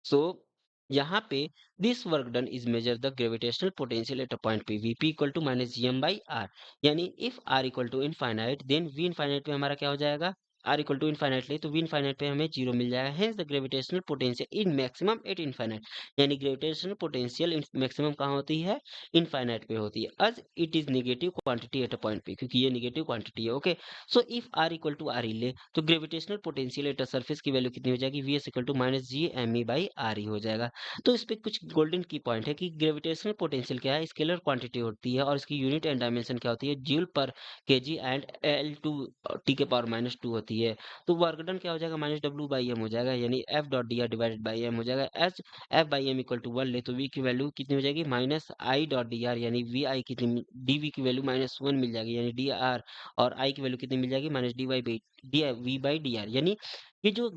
सो यहाँ पे this work done is measure the gravitational potential at a point P, V P equal to minus G M by R. यानी if R equal to infinite then V infinite पे हमारा क्या हो जाएगा, R equal to infinite ले तो we infinite पे हमें जीरो मिल जाएगा। Hence the gravitational potential in maximum at infinite, यानी ग्रेविटेशनल पोटेंशियल मैक्सिमम कहाँ होती है, इनफाइनाइट पे होती है, as it is negative quantity at a point पे, क्योंकि ये नेगेटिव क्वांटिटी है। Okay, so if R equal to R E ले तो gravitational potential at a surface की वैल्यू कितनी हो जाएगी, V S equal to minus G M E by R E हो जाएगा। तो इस पे कुछ गोल्डन की पॉइंट है कि ग्रेविटेशनल पोटेंशियल क्या है, स्केलर क्वांटिटी होती है और इसकी यूनिट एंड डायमेंशन क्या होती है, जूल पर KG and L two T के पावर माइनस टू होती है। तो वर्क डन क्या हो जाएगा, माइनस डब्ल्यू बाई एम हो जाएगा, यानी F dot D R divided by M हो जाएगा। H F by M equal to one ले तो वी की वैल्यू कितनी हो जाएगी, minus I dot D R, यानी वी आई कितनी, डी वी की वैल्यू माइनस वन मिल जाएगी, यानी डी आर, और आई की वैल्यू कितनी मिल जाएगी, minus D Y by D V by D R. यानी ये जो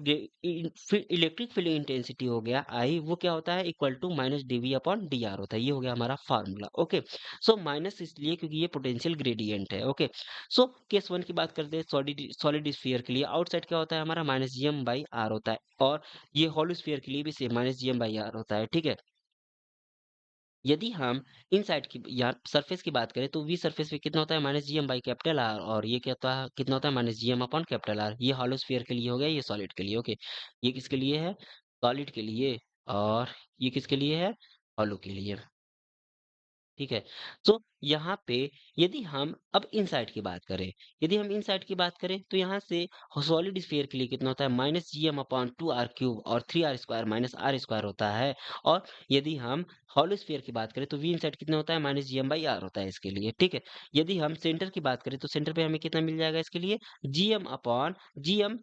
इलेक्ट्रिक फील्ड इंटेंसिटी हो गया आई, वो क्या होता है, equal to minus DV upon D R होता है। ये हो गया हमारा फार्मूला। ओके, सो माइनस इसलिए क्योंकि ये पोटेंशियल ग्रेडियंट है। ओके, सो केस वन की बात करते हैं, सॉलिड स्फीयर के लिए आउटसाइड क्या होता है हमारा, minus G M by R होता है, और ये होलो स्फीयर के लिए भी same minus G M by R होता है। ठीक है, यदि हम इनसाइड की या सरफेस की बात करें तो वी सरफेस पे कितना होता है, minus G M by capital R, और ये क्या होता है, कितना होता है, minus G M upon capital R. ये हॉलो स्फीयर के लिए हो गया, ये सॉलिड के लिए। ओके, ये किसके लिए है, सॉलिड के लिए, और ये किसके लिए है, हॉलो के लिए। ठीक है, तो यहाँ पे यदि हम अब इनसाइड की बात करें, यदि हम इनसाइड की बात करें तो यहाँ से सॉलिड स्फीयर के लिए कितना होता है, minus G M upon two R cube और three R square minus R square होता है। और यदि हम हॉलो स्फीयर की बात करें तो वी इनसाइड कितना होता है, minus G M by R होता है इसके लिए। ठीक है, यदि हम सेंटर की बात करें तो सेंटर पे हमें कितना मिल जाएगा इसके लिए, G M upon G M,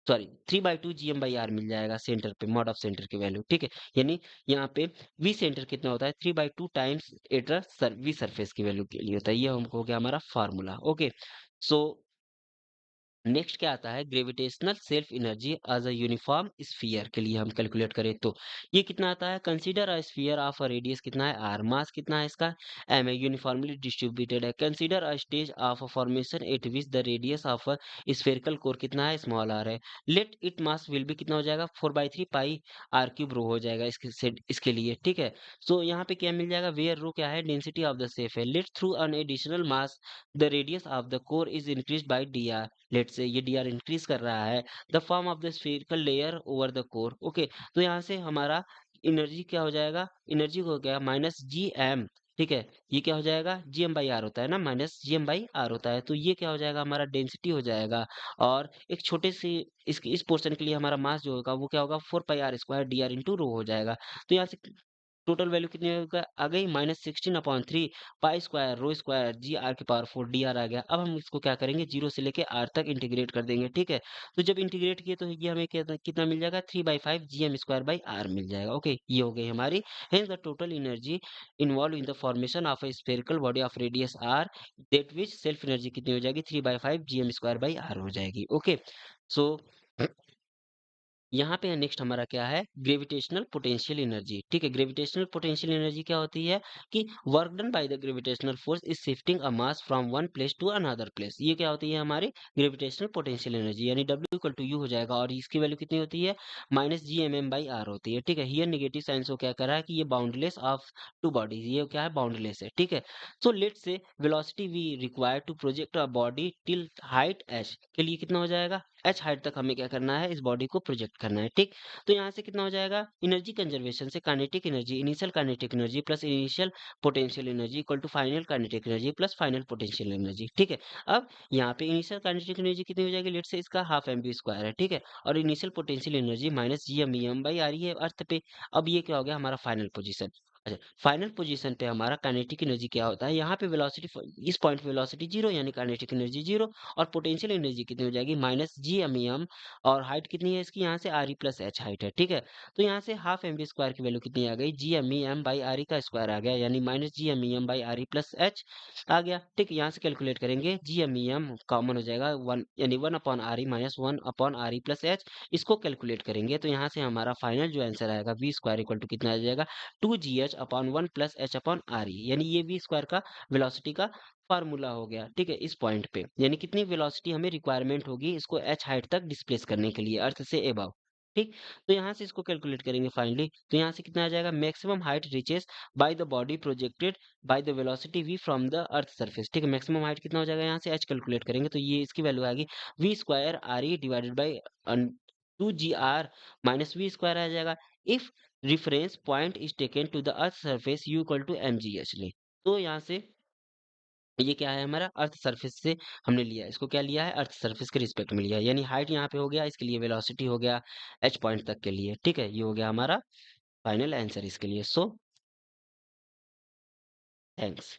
sorry three by two G M by R मिल जाएगा सेंटर पे, मॉड ऑफ सेंटर की वैल्यू। ठीक है, यानी यहाँ पे वी सेंटर कितना होता है, three by two times at V surface की वैल्यू के लिए होता है। ये हमको हो गया हमारा फार्मूला। ओके, सो नेक्स्ट क्या आता है, gravitational self energy as a uniform sphere के लिए हम कैलकुलेट करें तो ये कितना आता है, consider a sphere of a radius कितना है आर, मास कितना है इसका एम है, यूनिफॉर्मली डिस्ट्रीब्यूटेड है। Consider a stage of a formation at which the radius of a spherical core कितना है, स्मॉल आर है। Let it mass will be कितना हो जाएगा, four by three pi R cube rho हो जाएगा इसके लिए। ठीक है, सो यहाँ पे क्या मिल जाएगा, वेयर रो क्या है, डेंसिटी ऑफ द सेफ है। Let through an additional mass the radius of the core is increase by D R, let say ये डी आर इंक्रीज कर रहा है the form of the spherical layer over the core. Okay, तो यहाँ से हमारा energy क्या हो जाएगा, एनर्जी हो गया माइनस जी एम। ठीक है, ये क्या हो जाएगा, जी एम बाई आर होता है ना, minus G M by R होता है, तो ये क्या हो जाएगा, हमारा डेंसिटी हो जाएगा। और एक छोटे से इस पोर्शन के लिए हमारा मास जो होगा वो क्या होगा, four pi R square D R into rho हो जाएगा। तो यहाँ से टोटल वैल्यू कितनी आ गई, minus sixteen upon three pi square rho square G R के पावर फोर डी आर आ गया। अब हम इसको क्या करेंगे, जीरो से लेके आर तक इंटीग्रेट कर देंगे। ठीक है, तो जब इंटीग्रेट किए तो ये हमें कितना मिल जाएगा, three by five G M square by R मिल जाएगा। ओके, ये हो गई हमारी hence the total energy involve in the formation of a spherical body of radius R, that which self energy कितनी हो जाएगी, three by five G M square by R हो जाएगी। ओके, सो यहाँ पे नेक्स्ट हमारा क्या है, ग्रेविटेशनल पोटेंशियल एनर्जी। ठीक है, ग्रेविटेशनल पोटेंशियल एनर्जी क्या होती है कि work done by the gravitational force is shifting a mass from one place to another place. ये क्या होती है हमारी ग्रेविटेशनल पोटेंशियल एनर्जी, यानी W इक्वल टू यू हो जाएगा, और इसकी वैल्यू कितनी होती है, -Gmm/r होती है। ठीक है, हियर नेगेटिव साइन को क्या करा है कि ये बाउंडलेस ऑफ टू बॉडीज, ये क्या है, बाउंडलेस है। ठीक है, so let say velocity V require to project a body till height h के लिए कितना हो जाएगा, h हाइट तक हमें क्या करना है, इस बॉडी को प्रोजेक्ट करना है। ठीक, तो यहाँ से कितना हो जाएगा, एनर्जी कंजर्वेशन से kinetic energy, initial kinetic energy plus initial potential energy equal to final kinetic energy plus final potential energy. ठीक है, अब यहाँ पे इनिशियल काइनेटिक एनर्जी कितनी हो जाएगी, लेट से इसका हाफ एम बी स्क्वायर है। ठीक है, और इनिशियल पोटेंशियल एनर्जी -Gm/r है अर्थ पे। अब ये क्या हो गया हमारा फाइनल पोजीशन। अच्छा, फाइनल पोजीशन पे हमारा काइनेटिक एनर्जी क्या होता है, यहाँ पे वेलोसिटी, इस पॉइंट पे वेलोसिटी जीरो यानी काइनेटिक एनर्जी जीरो, और पोटेंशियल एनर्जी कितनी हो जाएगी, -Gm, और हाइट कितनी है इसकी, यहाँ से R E plus H height है। ठीक है, तो यहाँ से हाफ एम बी स्क्वायर की वैल्यू कितनी आ गई, Gm/r का स्क्वायर आ गया, यानी -Gm/r प्लस एच आ गया। ठीक, यहाँ से कैलकुलेट करेंगे, Gm कॉमन हो जाएगा वन, यानी 1/r -1/r प्लस एच। इसको कैलकुलेट करेंगे तो यहाँ से हमारा फाइनल जो आंसर आएगा वी स्क्वायर इक्वल टू कितना आ जाएगा, 2gh/1 प्लस h/r ई, यानी ये वी स्क्वायर का वेलोसिटी का फार्मूला हो गया। ठीक है, इस पॉइंट पे यानी कितनी वेलोसिटी हमें रिक्वायरमेंट होगी इसको एच हाइट तक डिस्प्लेस करने के लिए अर्थ से एबव। ठीक, तो यहाँ से इसको कैलकुलेट करेंगे फाइनली, तो यहाँ से कितना आ जाएगा, maximum height reaches by the body projected by the velocity v from the earth surface. ठीक है, मैक्सिमम हाइट कितना हो जाएगा, यहाँ से h कैलकुलेट करेंगे तो ये इसकी वैल्यू आएगी V square R E divided by 2gr minus V square आ जाएगा if reference point is taken to the earth surface u equal to mgh ले। तो यहाँ से ये क्या है हमारा, अर्थ सरफेस से हमने लिया, इसको क्या लिया है, अर्थ सरफेस के रिस्पेक्ट में लिया, यानी हाइट यहाँ पे हो गया, इसके लिए वेलोसिटी हो गया एच पॉइंट तक के लिए। ठीक है, ये हो गया हमारा फाइनल आंसर इसके लिए। So thanks.